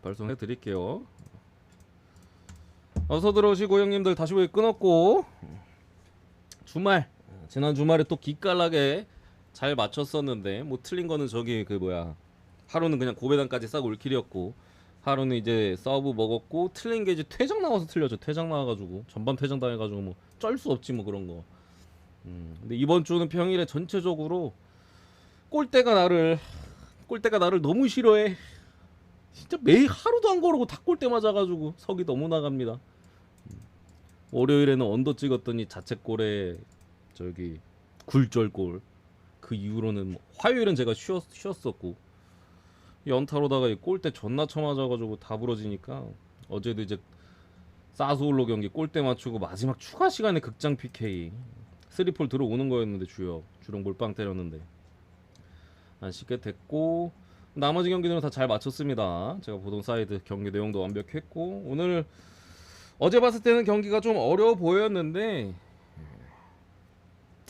발송해 드릴게요. 어서 들어오시고 형님들. 다시 왜 끊었고 주말 지난 주말에 또 기깔나게 잘 맞췄었는데 뭐 틀린 거는 저기 그 뭐야 하루는 그냥 고배당까지 싹 올킬이었고 하루는 이제 서브 먹었고 틀린 게 이제 퇴장 나와서 틀렸죠. 퇴장 나와가지고 전반 퇴장 당해가지고 뭐 쩔 수 없지 뭐 그런 거. 근데 이번 주는 평일에 전체적으로 꼴대가 나를 너무 싫어해. 진짜 매일 하루도 안 걸고 다 꼴대 맞아가지고 석이 너무 나갑니다. 월요일에는 언더 찍었더니 자책골에 저기 굴절골. 그 이후로는 뭐 화요일은 제가 쉬었었고 연타로다가 이 골대 존나 쳐맞아가지고 다 부러지니까 어제도 이제 사스올로 경기 골대 맞추고 마지막 추가 시간에 극장 PK 3폴 들어오는 거였는데 주령 몰빵 때렸는데 안 쉽게 됐고 나머지 경기들은 다 잘 맞췄습니다. 제가 보던 사이드 경기 내용도 완벽했고 오늘 어제 봤을 때는 경기가 좀 어려워 보였는데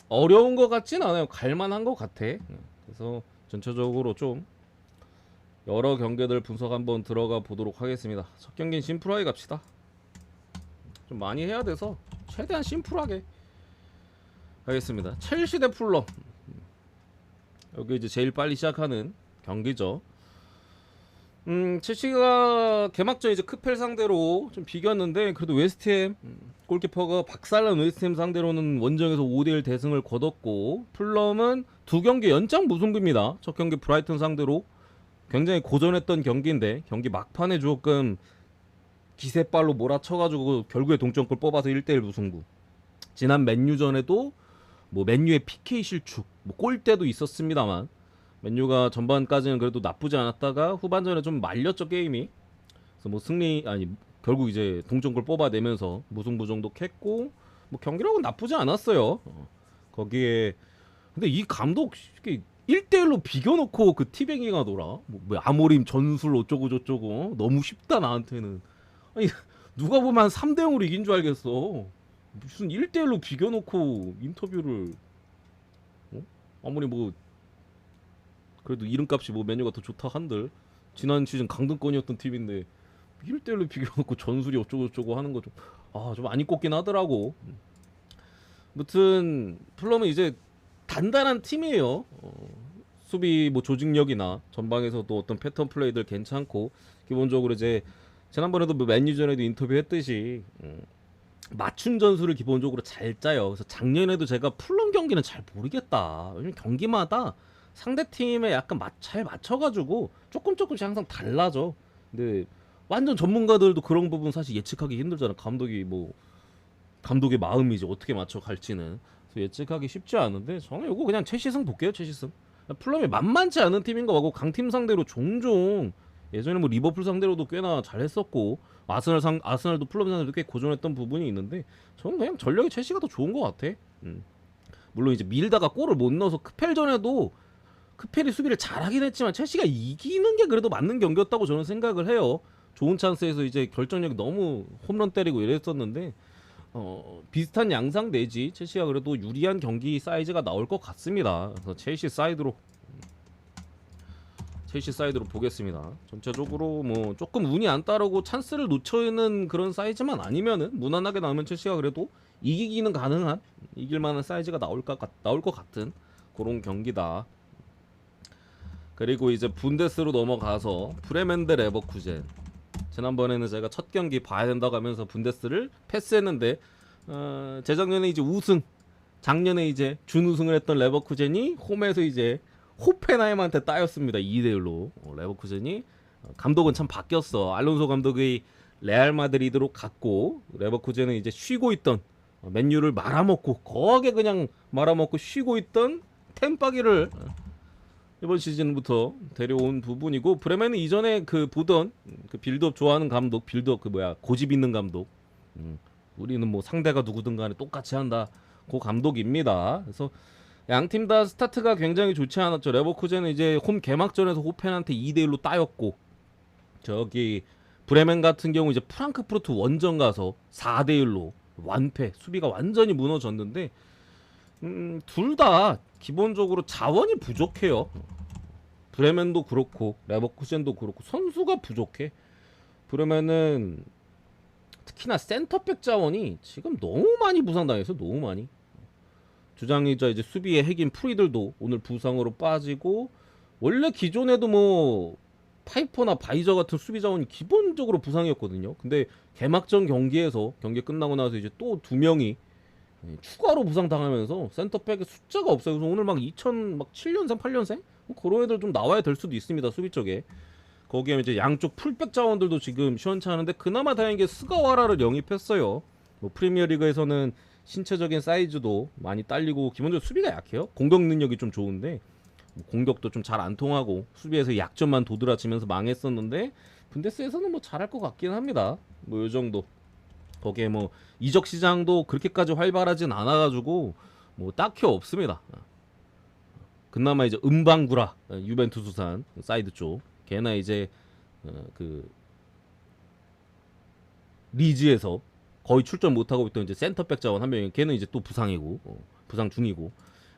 어려운 것 같진 않아요. 갈만한 것 같아. 그래서 전체적으로 좀 여러 경기들 분석 한번 들어가 보도록 하겠습니다. 첫 경기는 심플하게 갑시다. 좀 많이 해야 돼서 최대한 심플하게 하겠습니다. 첼시 대 풀럼. 여기 이제 제일 빨리 시작하는 경기죠. 첼시가 개막전 이제 크펠 상대로 좀 비겼는데 그래도 웨스트햄 골키퍼가 박살난 웨스트햄 상대로는 원정에서 5대1 대승을 거뒀고 풀럼은 두 경기 연장 무승부입니다. 첫 경기 브라이튼 상대로 굉장히 고전했던 경기인데 경기 막판에 조금 기세발로 몰아쳐가지고 결국에 동점골 뽑아서 1대1 무승부. 지난 맨유전에도 뭐 맨유의 PK 실축, 뭐 골대도 있었습니다만 맨유가 전반까지는 그래도 나쁘지 않았다가 후반전에 좀 말렸죠 게임이. 그래서 뭐 결국 이제 동점골 뽑아내면서 무승부 정도 캤고 뭐 경기력은 나쁘지 않았어요. 거기에 근데 이 감독 1대1로 비겨놓고 그 티뱅이가 놀아. 뭐 아모림 전술 어쩌고 저쩌고 너무 쉽다 나한테는. 아니 누가 보면 한 3대0으로 이긴 줄 알겠어. 무슨 1대1로 비겨놓고 인터뷰를 아무리 뭐 그래도 이름값이 뭐 메뉴가 더 좋다 한들 지난 시즌 강등권이었던 팀인데 1대1로 비교해놓고 전술이 어쩌고저쩌고 하는 거 좀 많이 꼽긴 하더라고. 아무튼 플럼은 이제 단단한 팀이에요. 수비 뭐 조직력이나 전방에서도 어떤 패턴 플레이들 괜찮고 기본적으로 이제 지난번에도 뭐 맨유전에도 인터뷰했듯이 맞춤 전술을 기본적으로 잘 짜요. 그래서 작년에도 제가 플럼 경기는 잘 모르겠다. 왜냐면 경기마다 상대팀에 약간 잘 맞춰가지고 조금씩 항상 달라져. 근데 완전 전문가들도 그런 부분 사실 예측하기 힘들잖아. 감독의 마음이지 어떻게 맞춰갈지는. 그래서 예측하기 쉽지 않은데 저는 이거 그냥 최시승 볼게요. 최시승. 플럼이 만만치 않은 팀인 거 같고 강팀 상대로 종종 예전에 뭐 리버풀 상대로도 꽤나 잘했었고 아스널도 플럼 상대로 꽤 고전했던 부분이 있는데 저는 그냥 전력이 첼시가 더 좋은 거 같아. 물론 이제 밀다가 골을 못 넣어서 크펠전에도 크펠이 수비를 잘하긴 했지만 첼시가 이기는 게 그래도 맞는 경기였다고 저는 생각을 해요. 좋은 찬스에서 이제 결정력이 너무 홈런 때리고 이랬었는데 비슷한 양상 내지 첼시가 그래도 유리한 경기 사이즈가 나올 것 같습니다. 그래서 첼시 사이드로 보겠습니다. 전체적으로 뭐 조금 운이 안 따르고 찬스를 놓쳐있는 그런 사이즈만 아니면은 무난하게 나오면 첼시가 그래도 이기기는 가능한 이길만한 사이즈가 나올 것 같은 그런 경기다. 그리고 이제 분데스로 넘어가서 브레멘 대 레버쿠젠. 지난번에는 제가 첫 경기 봐야 된다고 하면서 분데스를 패스했는데 재작년에 이제 우승, 작년에 이제 준우승을 했던 레버쿠젠이 홈에서 이제 호펜하임한테 따였습니다. 2대1로. 레버쿠젠이 감독은 참 바뀌었어. 알론소 감독이 레알 마드리드로 갔고 레버쿠젠은 이제 쉬고 있던 맨유를 거하게 그냥 말아먹고 쉬고 있던 템파기를 이번 시즌부터 데려온 부분이고 브레멘은 이전에 보던 빌드업 좋아하는 감독, 고집 있는 감독. 우리는 뭐 상대가 누구든 간에 똑같이 한다. 그 감독입니다. 그래서 양팀 다 스타트가 굉장히 좋지 않았죠. 레버쿠젠은 이제 홈 개막전에서 호펜한테 2대1로 따였고 저기 브레멘 같은 경우 이제 프랑크푸르트 원정 가서 4대1로 완패. 수비가 완전히 무너졌는데 둘 다 기본적으로 자원이 부족해요. 브레멘도 그렇고 레버쿠젠도 그렇고 선수가 부족해. 브레멘은 특히나 센터백 자원이 지금 너무 많이 부상당해서 너무 많이. 주장이자 이제 수비의 핵인 프리들도 오늘 부상으로 빠지고, 원래 기존에도 뭐 파이퍼나 바이저 같은 수비 자원이 기본적으로 부상이었거든요. 근데 개막전 경기에서 경기 끝나고 나서 이제 또 두 명이 추가로 부상당하면서 센터백의 숫자가 없어요. 그래서 오늘 막 2007년생, 8년생 뭐 그런 애들 좀 나와야 될 수도 있습니다. 수비 쪽에. 거기에 이제 양쪽 풀백 자원들도 지금 시원찮은데, 그나마 다행인 게 스가와라를 영입했어요. 뭐 프리미어리그에서는 신체적인 사이즈도 많이 딸리고 기본적으로 수비가 약해요. 공격 능력이 좀 좋은데 뭐 공격도 좀 잘 안 통하고 수비에서 약점만 도드라치면서 망했었는데, 분데스에서는 뭐 잘할 것 같긴 합니다. 뭐 요 정도. 거기에 뭐 이적 시장도 그렇게까지 활발하진 않아가지고 뭐 딱히 없습니다. 그나마 이제 은방구라 유벤투스산 사이드 쪽, 걔나 이제 그 리즈에서 거의 출전 못하고 있던 이제 센터백 자원 한 명이, 걔는 이제 또 부상이고 부상 중이고.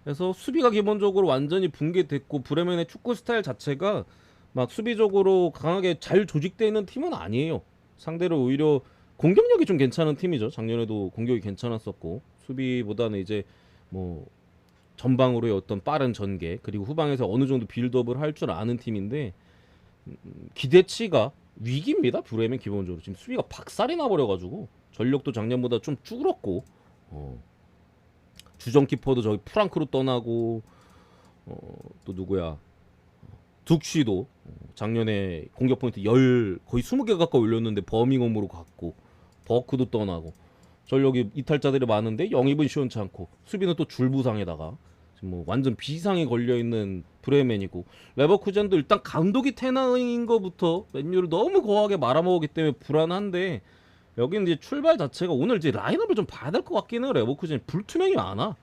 그래서 수비가 기본적으로 완전히 붕괴됐고, 브레멘의 축구 스타일 자체가 막 수비적으로 강하게 잘 조직되어 있는 팀은 아니에요. 상대로 오히려 공격력이 좀 괜찮은 팀이죠. 작년에도 공격이 괜찮았었고, 수비보다는 이제 뭐 전방으로의 어떤 빠른 전개, 그리고 후방에서 어느 정도 빌드업을 할 줄 아는 팀인데, 기대치가 위기입니다. 브레멘 기본적으로 지금 수비가 박살이 나버려가지고 전력도 작년보다 좀 줄었고, 주전 키퍼도 저기 프랑크로 떠나고, 또 누구야, 둑쉬도 작년에 공격 포인트 거의 20개 가까이 올렸는데 버밍엄으로 갔고, 버크도 떠나고, 전력이 이탈자들이 많은데 영입은 시원찮고, 수비는 또 줄부상에다가 지금 뭐 완전 비상에 걸려있는 브레멘이고, 레버쿠젠도 일단 감독이 테너인 거부터 맨유를 너무 거하게 말아먹었기 때문에 불안한데, 여기는 이제 출발 자체가 오늘 이제 라인업을 좀 봐야 될 것 같긴 해요. 레버쿠젠 불투명이 많아.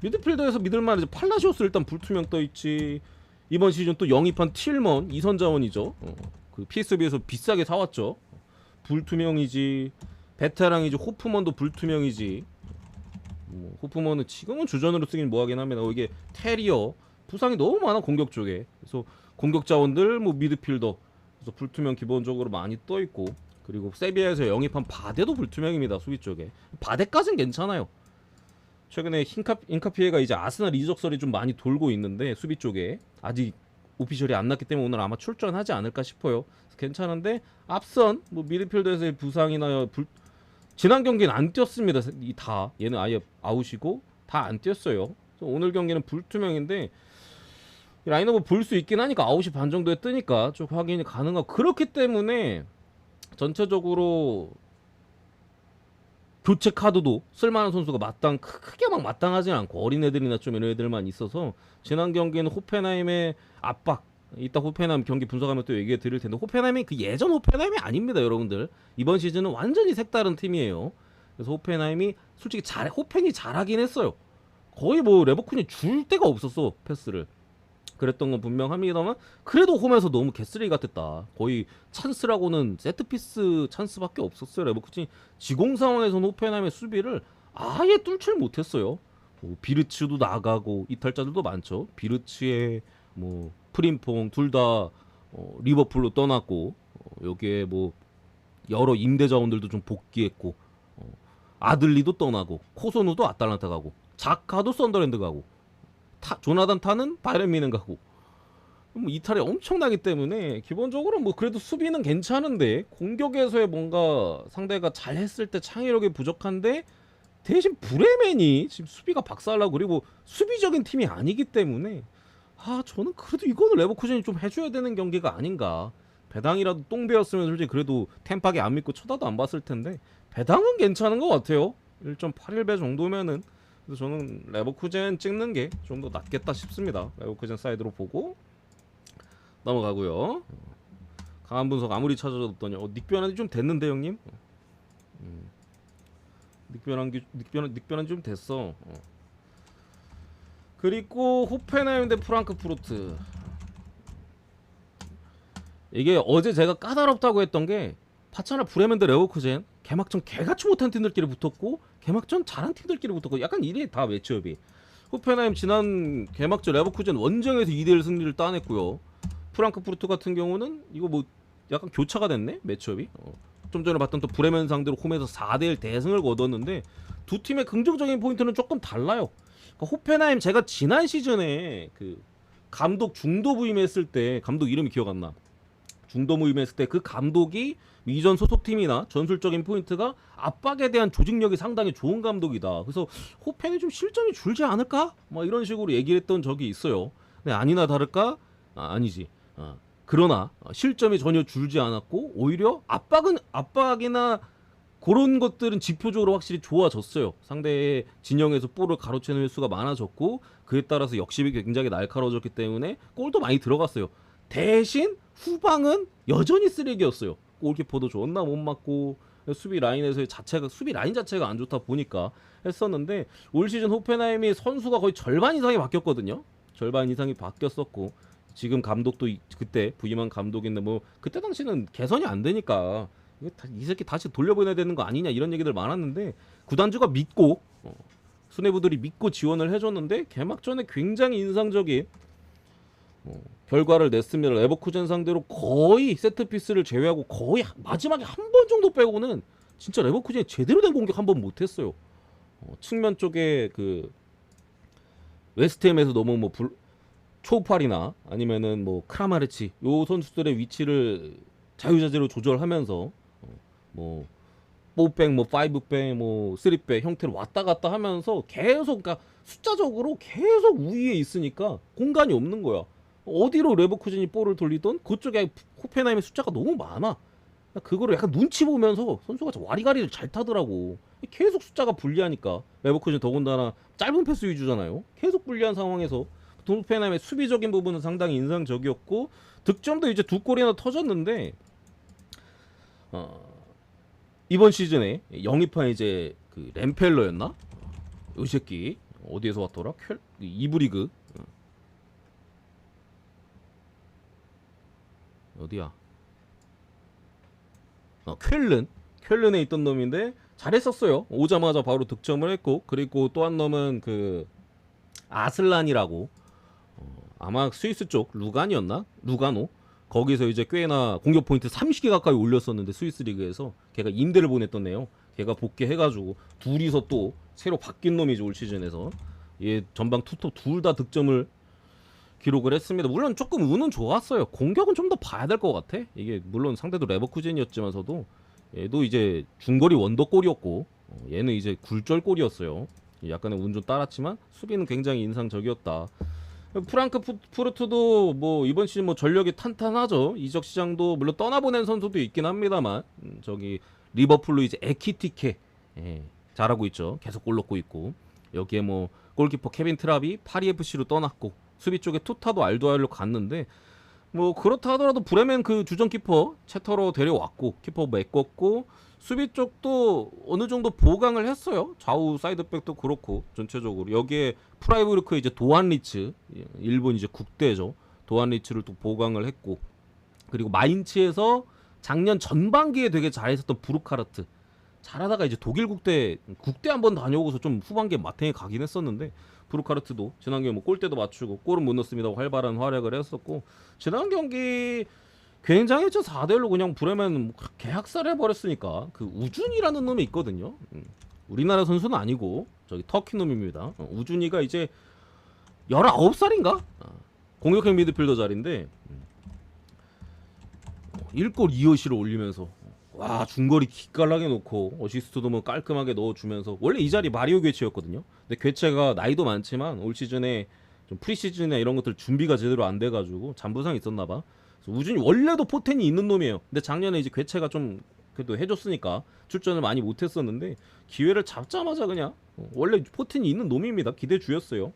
미드필더에서 믿을만 이제 팔라시오스 일단 불투명 떠있지. 이번 시즌 또 영입한 틸먼 이선 자원이죠. 그 PSV에서 비싸게 사왔죠. 불투명이지. 베테랑이지. 호프먼도 불투명이지. 호프먼은 지금은 주전으로 쓰긴 뭐하긴 합니다. 이게 테리어 부상이 너무 많아 공격 쪽에. 그래서 공격 자원들 뭐 미드필더, 그래서 불투명 기본적으로 많이 떠 있고, 그리고 세비야에서 영입한 바데도 불투명입니다. 수비 쪽에. 바데까진 괜찮아요. 최근에 인카피에가 이제 아스날 이적설이 좀 많이 돌고 있는데, 수비 쪽에 아직 오피셜이 안 났기 때문에 오늘 아마 출전하지 않을까 싶어요. 괜찮은데, 앞선 뭐 미드필더에서의 부상이나 지난 경기는 안 뛰었습니다. 다 얘는 아예 아웃이고 다 안 뛰었어요. 오늘 경기는 불투명인데, 라인업을 볼 수 있긴 하니까 9시 반 정도에 뜨니까 좀 확인이 가능하고, 그렇기 때문에 전체적으로 교체 카드도 쓸만한 선수가 크게 막 마땅하진 않고, 어린애들이나 좀 이런 애들만 있어서, 지난 경기는 호펜하임의 압박, 이따 호펜하임 경기 분석하면 또 얘기해 드릴 텐데, 호펜하임이 그 예전 호펜하임이 아닙니다, 여러분들. 이번 시즌은 완전히 색다른 팀이에요. 그래서 호펜하임이 솔직히 호펜이 잘하긴 했어요. 거의 뭐 레버쿠젠이 줄 데가 없었어, 패스를. 그랬던 건 분명합니다만, 그래도 홈에서 너무 개쓰레기 같았다. 거의 찬스라고는 세트피스 찬스밖에 없었어요. 레버쿠젠이 지공 상황에서는 호펜하임의 수비를 아예 뚫질 못했어요. 뭐 비르츠도 나가고 이탈자들도 많죠. 비르츠의 뭐 프림퐁 둘 다 리버풀로 떠났고, 여기에 뭐 여러 임대 자원들도 좀 복귀했고, 아들리도 떠나고, 코소누도 아탈란타 가고, 자카도 썬더랜드 가고, 조나단 타는 바이에른 뮌헨 가고, 뭐 이탈이 엄청나기 때문에 기본적으로 뭐 그래도 수비는 괜찮은데, 공격에서의 뭔가 상대가 잘했을 때 창의력이 부족한데, 대신 브레멘이 지금 수비가 박살나고, 그리고 수비적인 팀이 아니기 때문에 저는 그래도 이거는 레버쿠젠이 좀 해줘야 되는 경기가 아닌가. 배당이라도 똥배였으면 솔직히 그래도 템팍에 안 믿고 쳐다도 안 봤을 텐데, 배당은 괜찮은 것 같아요. 1.81배 정도면은. 그래서 저는 레버쿠젠 찍는 게 좀 더 낫겠다 싶습니다. 레버쿠젠 사이드로 보고 넘어가고요. 강한 분석 아무리 찾아줬더니 닉변한지 좀 됐는데 형님. 닉변한 좀 됐어. 그리고 호펜하임 대 프랑크푸르트. 이게 어제 제가 까다롭다고 했던 게, 파차나 브레멘 대 레버쿠젠 개막전 개같이 못한 팀들끼리 붙었고, 개막전 잘한 팀들끼리 붙었고, 약간 이래 다 매치업이. 호펜하임 지난 개막전 레버쿠젠 원정에서 2대1 승리를 따냈고요. 프랑크푸르트 같은 경우는 이거 뭐 약간 교차가 됐네 매치업이. 좀 전에 봤던 또 브레멘 상대로 홈에서 4대1 대승을 거뒀는데 두 팀의 긍정적인 포인트는 조금 달라요. 그러니까 호펜하임 제가 지난 시즌에 그 감독 중도 부임했을 때 감독 이름이 기억 안 나. 중도 부임했을 때 그 감독이 이전 소속팀이나 전술적인 포인트가 압박에 대한 조직력이 상당히 좋은 감독이다. 그래서 호펜이 좀 실점이 줄지 않을까? 뭐 이런 식으로 얘기를 했던 적이 있어요. 근데 아니나 다를까? 아니지. 그러나 실점이 전혀 줄지 않았고 오히려 압박이나 그런 것들은 지표적으로 확실히 좋아졌어요. 상대의 진영에서 볼을 가로채는 횟수가 많아졌고 그에 따라서 역습이 굉장히 날카로워졌기 때문에 골도 많이 들어갔어요. 대신 후방은 여전히 쓰레기였어요. 골키퍼도 존나 못 맞고 수비 라인에서의 수비 라인 자체가 안 좋다 보니까 했었는데 올 시즌 호펜하임이 선수가 거의 절반 이상이 바뀌었거든요. 절반 이상이 바뀌었었고 지금 감독도 그때 부임한 감독인데 뭐 그때 당시는 개선이 안 되니까 이 새끼 다시 돌려보내야 되는 거 아니냐 이런 얘기들 많았는데 구단주가 믿고 수뇌부들이 믿고 지원을 해줬는데 개막전에 굉장히 인상적인 결과를 냈습니다. 레버쿠젠 상대로 거의 세트피스를 제외하고 거의 마지막에 한 번 정도 빼고는 진짜 레버쿠젠이 제대로 된 공격 한 번 못했어요. 측면 쪽에 그 웨스트햄에서 너무 뭐 초우팔이나 아니면은 뭐 크라마르치 요 선수들의 위치를 자유자재로 조절하면서 뭐 4백 뭐 5백 뭐 3백 형태로 왔다 갔다 하면서 계속 그러니까 숫자적으로 계속 우위에 있으니까 공간이 없는 거야. 어디로 레버쿠젠이 볼을 돌리던 그쪽에 호펜하임의 숫자가 너무 많아. 그거를 약간 눈치 보면서 선수가 와리가리를 잘 타더라고. 계속 숫자가 불리하니까 레버쿠젠 더군다나 짧은 패스 위주잖아요. 계속 불리한 상황에서 호펜하임의 수비적인 부분은 상당히 인상적이었고 득점도 이제 2골이나 터졌는데 이번 시즌에 영입한 이제 그 램펠러였나? 이 새끼 어디에서 왔더라? 이브리그 어디야? 쾰른에 있던 놈인데 잘했었어요. 오자마자 바로 득점을 했고 그리고 또 한 놈은 그 아슬란이라고 아마 스위스 쪽 루가노 거기서 이제 꽤나 공격 포인트 30개 가까이 올렸었는데 스위스 리그에서 걔가 임대를 보냈던 애요. 걔가 복귀해가지고 둘이서 또 새로 바뀐 놈이죠 올 시즌에서. 얘 전방 투톱 둘 다 득점을 기록을 했습니다. 물론 조금 운은 좋았어요. 공격은 좀 더 봐야 될 것 같아. 이게 물론 상대도 레버쿠젠이었지만서도 얘도 이제 중거리 원더골이었고 얘는 이제 굴절골이었어요. 약간의 운 좀 따랐지만 수비는 굉장히 인상적이었다. 프랑크푸르트도 뭐 이번 시즌 뭐 전력이 탄탄하죠. 이적 시장도 물론 떠나보낸 선수도 있긴 합니다만 저기 리버풀로 이제 에키티케 잘하고 있죠. 계속 골 넣고 있고 여기에 뭐 골키퍼 케빈 트랍이 파리 FC로 떠났고 수비 쪽에 투타도 알도아일로 갔는데 뭐 그렇다 하더라도 브레멘 그 주전 키퍼 채터로 데려왔고 키퍼 메꿨고 수비 쪽도 어느 정도 보강을 했어요. 좌우 사이드백도 그렇고 전체적으로 여기에 프라이부르크 이제 도안리츠 일본 이제 국대죠. 도안리츠를 또 보강을 했고 그리고 마인츠에서 작년 전반기에 되게 잘했었던 부르카르트 잘하다가 이제 독일 국대 한번 다녀오고서 좀 후반기에 마탱에 가긴 했었는데 부르카르트도 지난 경기 뭐 골대도 맞추고 골은 못 넣습니다. 활발한 활약을 했었고 지난 경기 굉장했죠. 4대1로 그냥 브레멘 개학살 해버렸으니까 그 우준이라는 놈이 있거든요. 우리나라 선수는 아니고 저기 터키 놈입니다. 우준이가 이제 19살인가? 공격형 미드필더 자리인데 1골 2어시를 올리면서 와 중거리 기깔나게 놓고 어시스트도 뭐 깔끔하게 넣어주면서 원래 이 자리 마리오 괴체였거든요. 근데 괴체가 나이도 많지만 올 시즌에 좀 프리시즌이나 이런 것들 준비가 제대로 안 돼가지고 잔부상 있었나봐. 우준이 원래도 포텐이 있는 놈이에요. 근데 작년에 이제 괴체가 좀 그래도 해줬으니까 출전을 많이 못했었는데 기회를 잡자마자 그냥 원래 포텐이 있는 놈입니다. 기대주였어요.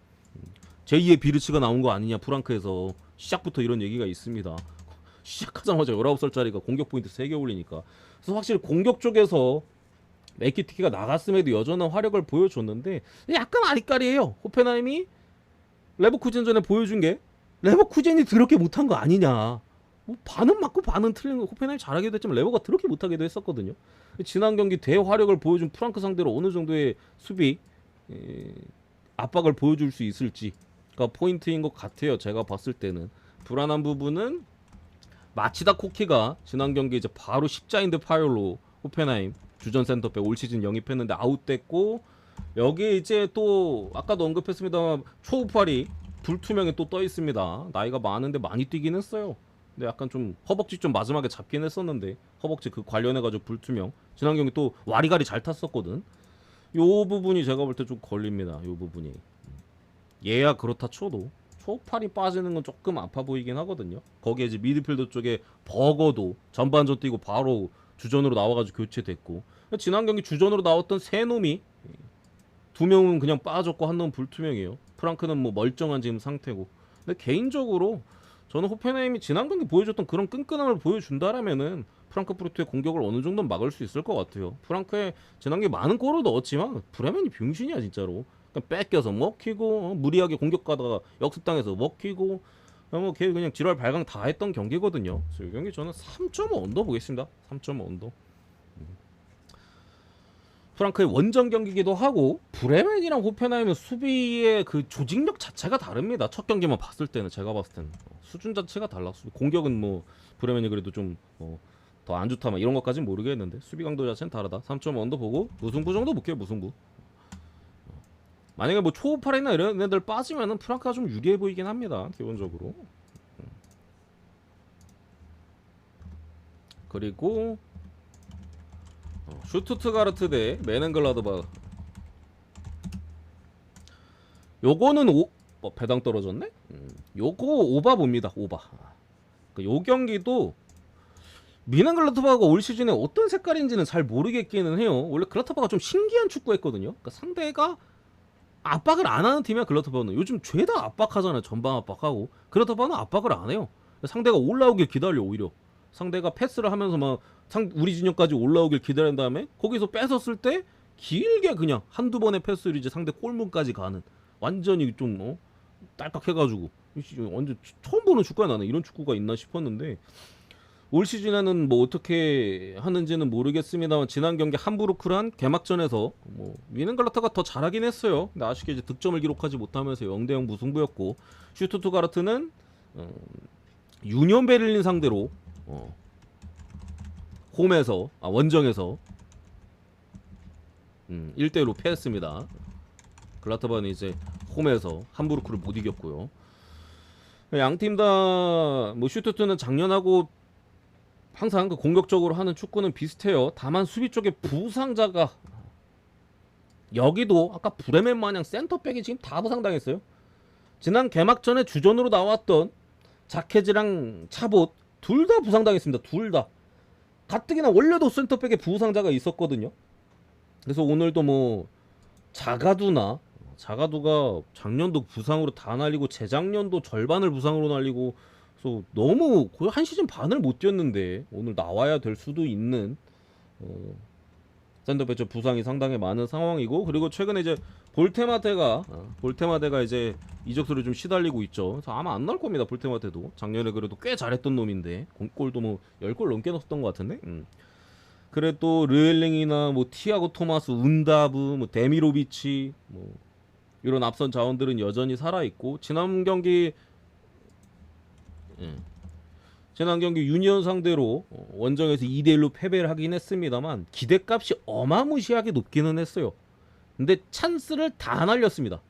제2의 비르츠가 나온 거 아니냐 프랑크에서 시작부터 이런 얘기가 있습니다. 시작하자마자 19살짜리가 공격 포인트 3개 올리니까 그래서 확실히 공격 쪽에서 메키티키가 나갔음에도 여전한 화력을 보여줬는데 약간 아리까리해요. 호펜하임이 레버쿠젠전에 보여준 게 레버쿠젠이 더럽게 못한 거 아니냐. 뭐 반은 맞고 반은 틀린 거 호펜하임 잘하기도 했지만 레버가 더럽게 못하기도 했었거든요. 지난 경기 대화력을 보여준 프랑크 상대로 어느 정도의 수비 압박을 보여줄 수 있을지가 포인트인 것 같아요. 제가 봤을 때는 불안한 부분은 마치다 코키가 지난 경기 이제 바로 십자인드 파열로 호펜하임 주전 센터백 올 시즌 영입했는데 아웃됐고, 여기에 이제 또 아까도 언급했습니다만 초우팔이 불투명에 또 떠 있습니다. 나이가 많은데 많이 뛰긴 했어요. 근데 약간 좀 허벅지 좀 마지막에 잡긴 했었는데, 허벅지 그 관련해가지고 불투명. 지난 경기 또 와리가리 잘 탔었거든. 요 부분이 제가 볼 때 좀 걸립니다. 요 부분이. 얘야 그렇다 쳐도 초팔이 빠지는 건 조금 아파 보이긴 하거든요. 거기에 이제 미드필더 쪽에 버거도 전반전 뛰고 바로 주전으로 나와가지고 교체됐고, 지난 경기 주전으로 나왔던 세 놈이 두 명은 그냥 빠졌고 한 놈은 불투명이에요. 프랑크는 뭐 멀쩡한 지금 상태고. 근데 개인적으로 저는 호펜하임이 지난 경기 보여줬던 그런 끈끈함을 보여준다라면은 프랑크푸르트의 공격을 어느 정도는 막을 수 있을 것 같아요. 프랑크의 지난 경기 많은 골을 넣었지만 브레멘이 병신이야 진짜로. 그러니까 뺏겨서 먹히고 무리하게 공격 가다가 역습당해서 먹히고, 걔 그냥 지랄 발광 다 했던 경기거든요. 그래서 이 경기 저는 3.5 언더 보겠습니다. 3.5 언더. 프랑크의 원정 경기기도 하고, 브레멘이랑 호펜하임은 수비의 그 조직력 자체가 다릅니다. 첫 경기만 봤을 때는, 제가 봤을 때는 수준 자체가 달라. 공격은 뭐 브레멘이 그래도 좀 더 안 좋다 막 이런 것까지는 모르겠는데 수비 강도 자체는 다르다. 3.5 언더 보고 무승부 정도 볼게요. 무승부. 만약에 뭐 초우팔이나 이런 애들 빠지면은 프랑크가 좀 유리해 보이긴 합니다. 기본적으로. 그리고 슈투트가르트 대 메넨글라드바. 요거는 배당 떨어졌네? 요거 오바 봅니다. 오바. 요 경기도 메넨글라드바가 올 시즌에 어떤 색깔인지는 잘 모르겠기는 해요. 원래 글라트바가 좀 신기한 축구했거든요. 그러니까 상대가 압박을 안 하는 팀이야. 글라트바는 요즘 죄다 압박하잖아요. 전방 압박하고. 글라트바는 압박을 안 해요. 상대가 올라오길 기다려. 오히려 상대가 패스를 하면서 막 우리 진영까지 올라오길 기다린 다음에 거기서 뺏었을 때 길게 그냥 한두 번의 패스를 이제 상대 골문까지 가는, 완전히 좀 딸깍해가지고 완전 처음 보는 축구야. 나는 이런 축구가 있나 싶었는데, 올 시즌에는 뭐 어떻게 하는지는 모르겠습니다만 지난 경기 함부르크란 개막전에서 뭐 위넨글라트가 더 잘하긴 했어요. 근데 아쉽게 이제 득점을 기록하지 못하면서 0대0 무승부였고, 슈투트가르트는 유니온 베를린 상대로 홈에서 원정에서 1대1로 패했습니다. 글라트바는 이제 홈에서 함부르크를 못 이겼고요. 양팀 다 뭐 슈투트는 작년하고 항상 그 공격적으로 하는 축구는 비슷해요. 다만 수비 쪽에 부상자가, 여기도 아까 브레멘 마냥 센터백이 지금 다 부상당했어요. 지난 개막전에 주전으로 나왔던 자케즈랑 차봇 둘 다 부상당했습니다. 둘 다. 가뜩이나 원래도 센터백에 부상자가 있었거든요. 그래서 오늘도 뭐 자가두가 작년도 부상으로 다 날리고 재작년도 절반을 부상으로 날리고, 그래서 너무 거의 한 시즌 반을 못 뛰었는데 오늘 나와야 될 수도 있는 센터백 부상이 상당히 많은 상황이고, 그리고 최근에 이제 볼테마테가 이제 이적수를 좀 시달리고 있죠. 그래서 아마 안 나올 겁니다. 볼테마테도 작년에 그래도 꽤 잘했던 놈인데 골도 뭐 10골 넘게 넣었던 것 같은데. 그래 또 르엘링이나 뭐 티아고 토마스, 운다브, 뭐 데미로비치 뭐 이런 앞선 자원들은 여전히 살아 있고, 지난 경기 유니온 상대로 원정에서 2대1로 패배를 하긴 했습니다만 기대값이 어마무시하게 높기는 했어요. 근데 찬스를 다 날렸습니다.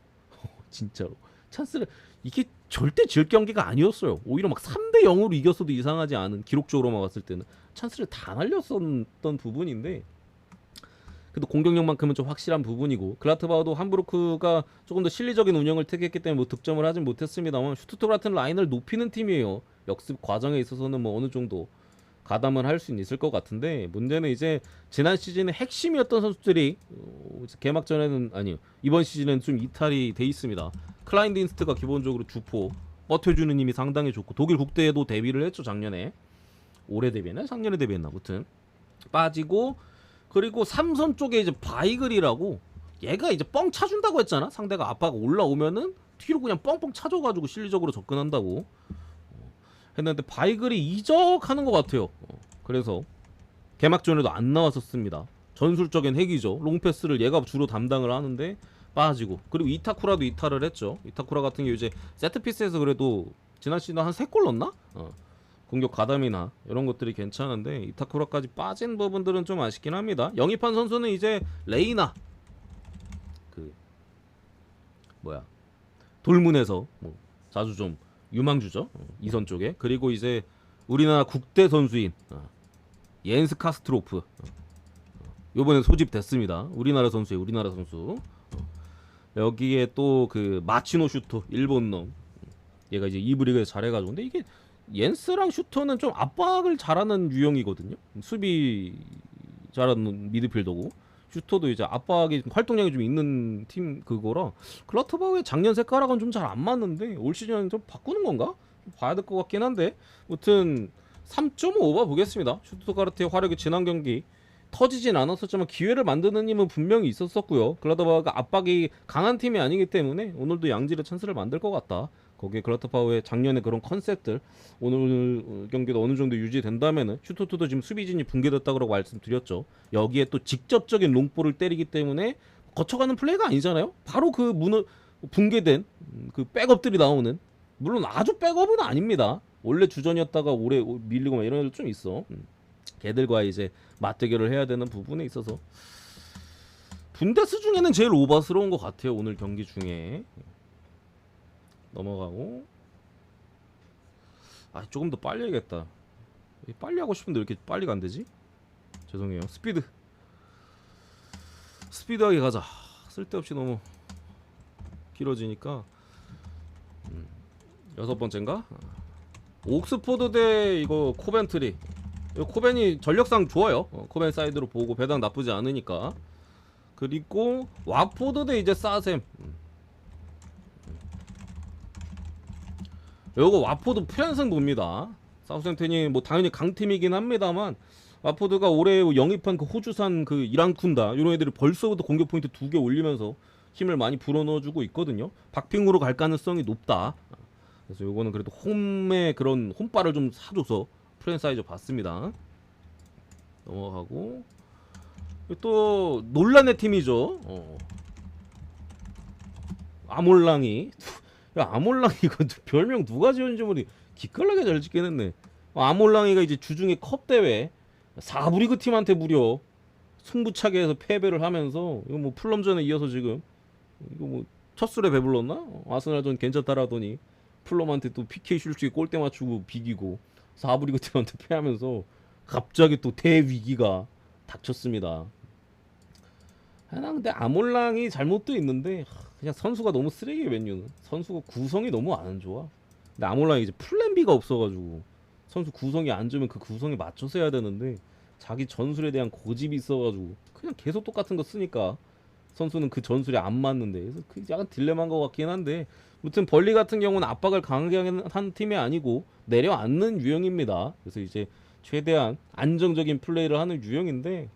진짜로 찬스를, 이게 절대 질 경기가 아니었어요. 오히려 막 3대 0으로 이겼어도 이상하지 않은, 기록적으로만 봤을 때는 찬스를 다 날렸었던 부분인데, 그래도 공격력만큼은 좀 확실한 부분이고, 글라트바우도 함부르크가 조금 더 실리적인 운영을 택했기 때문에 뭐 득점을 하진 못했습니다만 슈투트가르트는 라인을 높이는 팀이에요. 역습 과정에 있어서는 뭐 어느 정도 가담을 할 수는 있을 것 같은데, 문제는 이제 지난 시즌의 핵심이었던 선수들이 개막전에는, 아니요, 이번 시즌에는 좀 이탈이 돼 있습니다. 클라인딘스트가 기본적으로 주포, 버텨주는 힘이 상당히 좋고, 독일 국대에도 데뷔를 했죠. 작년에. 올해 데뷔했나? 작년에 데뷔했나? 아무튼 빠지고, 그리고 삼선 쪽에 이제 바이글이라고, 얘가 이제 뻥 차준다고 했잖아. 상대가 압박 올라오면은 뒤로 그냥 뻥뻥 차줘가지고 실리적으로 접근한다고 했는데, 바이글이 이적하는 것 같아요. 그래서 개막전에도 안 나왔었습니다. 전술적인 핵이죠. 롱패스를 얘가 주로 담당을 하는데 빠지고, 그리고 이타쿠라도 이탈을 했죠. 이타쿠라 같은 경우 이제 세트피스에서 그래도 지난 시즌 한 3골 넣었나? 공격 가담이나 이런 것들이 괜찮은데 이타쿠라까지 빠진 부분들은 좀 아쉽긴 합니다. 영입한 선수는 이제 레이나 그 뭐야 돌문에서 뭐 자주 좀 유망주죠. 이선 쪽에. 그리고 이제 우리나라 국대 선수인 옌스 카스트로프 요번에 소집됐습니다. 우리나라 선수예요. 우리나라 선수. 여기에 또 그 마치노 슈터 일본 놈. 얘가 이제 2부 리그에서 잘해가지고. 근데 이게 옌스랑 슈터는 좀 압박을 잘하는 유형이거든요. 수비 잘하는 미드필더고 슈터도 이제 압박이 활동량이 좀 있는 팀 그거라 클라트바우의 작년 색깔하고는 좀 잘 안 맞는데 올 시즌 좀 바꾸는 건가? 좀 봐야 될 것 같긴 한데 아무튼 3.5 오버 보겠습니다. 슈투트가르트의 화력이 지난 경기 터지진 않았었지만 기회를 만드는 힘은 분명히 있었었고요. 글라드바흐가 압박이 강한 팀이 아니기 때문에 오늘도 양질의 찬스를 만들 것 같다. 거기에 글라드바흐의 작년의 그런 컨셉들 오늘 경기도 어느 정도 유지된다면은 슈투트도 지금 수비진이 붕괴됐다고 말씀드렸죠. 여기에 또 직접적인 롱볼을 때리기 때문에 거쳐가는 플레이가 아니잖아요. 바로 그 붕괴된 그 백업들이 나오는 물론 아주 백업은 아닙니다. 원래 주전이었다가 올해 밀리고 막 이런 애들 좀 있어. 걔들과 이제 맞대결을 해야 되는 부분에 있어서 분데스 중에는 제일 오버스러운 것 같아요. 오늘 경기 중에. 넘어가고 조금 더 빨리 해야겠다. 빨리 하고 싶은데 왜 이렇게 빨리가 안 되지? 죄송해요. 스피드하게 가자. 쓸데없이 너무 길어지니까 6번째인가? 옥스포드 대 이거 코벤트리. 코벤이 전력상 좋아요. 코벤 사이드로 보고 배당 나쁘지 않으니까. 그리고 왓포드 대 이제 사셈. 요거 왓포드 프랜승 봅니다. 사우샘튼이 뭐 당연히 강팀이긴 합니다만 왓포드가 올해 영입한 그 호주산 그 이란쿤다 이런 애들이 벌써부터 공격 포인트 2개 올리면서 힘을 많이 불어넣어주고 있거든요. 박빙으로 갈 가능성이 높다. 그래서 요거는 그래도 홈의 그런 홈발을 좀 사줘서 프랜사이즈 봤습니다. 넘어가고 또 논란의 팀이죠. 아몰랑이. 야, 아몰랑이 이거 별명 누가 지었는지 모르 기깔나게 잘 짓긴 했네. 아몰랑이가 이제 주중에 컵 대회 4부 리그 팀한테 무려 승부차게 해서 패배를 하면서 이거 뭐 풀럼전에 이어서 지금 이거 뭐 첫 술에 배불렀나? 아스날전 괜찮다라더니 풀럼한테 또 PK 슛 골대 맞추고 비기고 4부 리그 팀한테 패하면서 갑자기 또 대위기가 닥쳤습니다. 근데 아몰랑이 잘못도 있는데 그냥 선수가 너무 쓰레기예요. 맨유는 선수가 구성이 너무 안 좋아. 근데 아몰랑이 이제 플랜 B가 없어가지고 선수 구성이 안 좋으면 그 구성에 맞춰서 해야 되는데 자기 전술에 대한 고집이 있어가지고 그냥 계속 똑같은 거 쓰니까 선수는 그 전술에 안 맞는데 그래서 그 약간 딜레마인 것 같긴 한데 아무튼 벌리 같은 경우는 압박을 강하게 한 팀이 아니고 내려앉는 유형입니다. 그래서 이제 최대한 안정적인 플레이를 하는 유형인데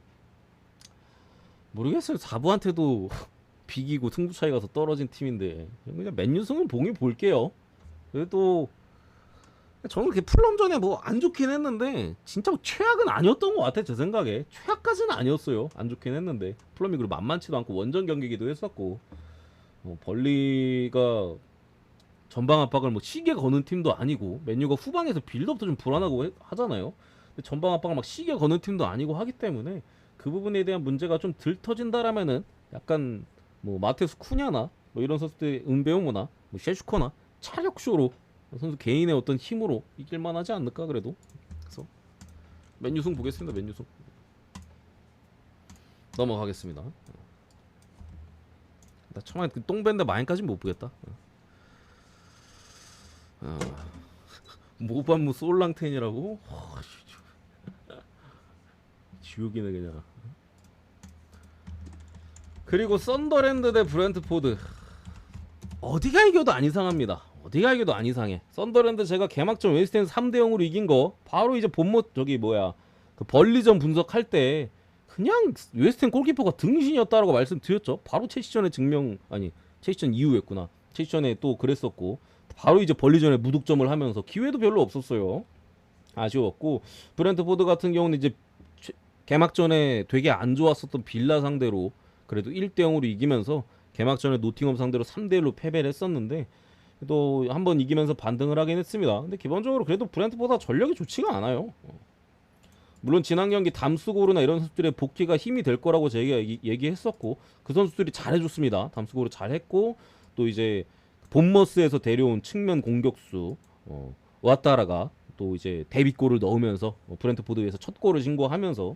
모르겠어요. 4부한테도 비기고 승부 차이 가서 떨어진 팀인데 그냥 맨유승은 봉이 볼게요. 그래도 저는 그렇게 풀럼전에 뭐 안 좋긴 했는데 진짜 최악은 아니었던 것 같아. 제 생각에 최악까지는 아니었어요. 안 좋긴 했는데 풀럼이 그리고 만만치도 않고 원정 경기기도 했었고 벌리가 전방 압박을 뭐 시계 거는 팀도 아니고 맨유가 후방에서 빌드업도 좀 불안하고 하잖아요. 근데 전방 압박을 막 시계 거는 팀도 아니고 하기 때문에 그 부분에 대한 문제가 좀 덜 터진다라면은 약간 뭐 마테우스 쿠냐나 뭐 이런 선수들 은베오모나 뭐 셰슈코나 차력쇼로 선수 개인의 어떤 힘으로 이길만하지 않을까 그래도. 그래서 맨유승 보겠습니다. 맨유승 넘어가겠습니다. 나 처음에 그 똥밴드 마인까지는 못 보겠다. 모반무 솔랑텐이라고? 지옥이네 그냥. 그리고 썬더랜드 대 브렌트포드. 어디가 이겨도 안 이상합니다. 어디가 이겨도 안 이상해. 썬더랜드 제가 개막전 웨스트햄 3대0으로 이긴 거 바로 이제 본못 저기 뭐야 그 벌리전 분석할 때 그냥 웨스트햄 골키퍼가 등신이었다라고 말씀드렸죠. 바로 체시전에 체시전 이후였구나. 체시전에 또 그랬었고 바로 이제 벌리전에 무득점을 하면서 기회도 별로 없었어요. 아쉬웠고 브렌트포드 같은 경우는 이제 개막전에 되게 안 좋았었던 빌라 상대로 그래도 1대0으로 이기면서 개막전에 노팅엄 상대로 3대1로 패배를 했었는데 또 한번 이기면서 반등을 하긴 했습니다. 근데 기본적으로 그래도 브랜트보다 전력이 좋지가 않아요. 물론 지난 경기 담스고르나 이런 선수들의 복귀가 힘이 될 거라고 제가 얘기했었고 그 선수들이 잘해줬습니다. 담스고르 잘했고 또 이제 본머스에서 데려온 측면 공격수 와따라가 또 이제 데뷔골을 넣으면서 브랜트포드에서 첫 골을 신고하면서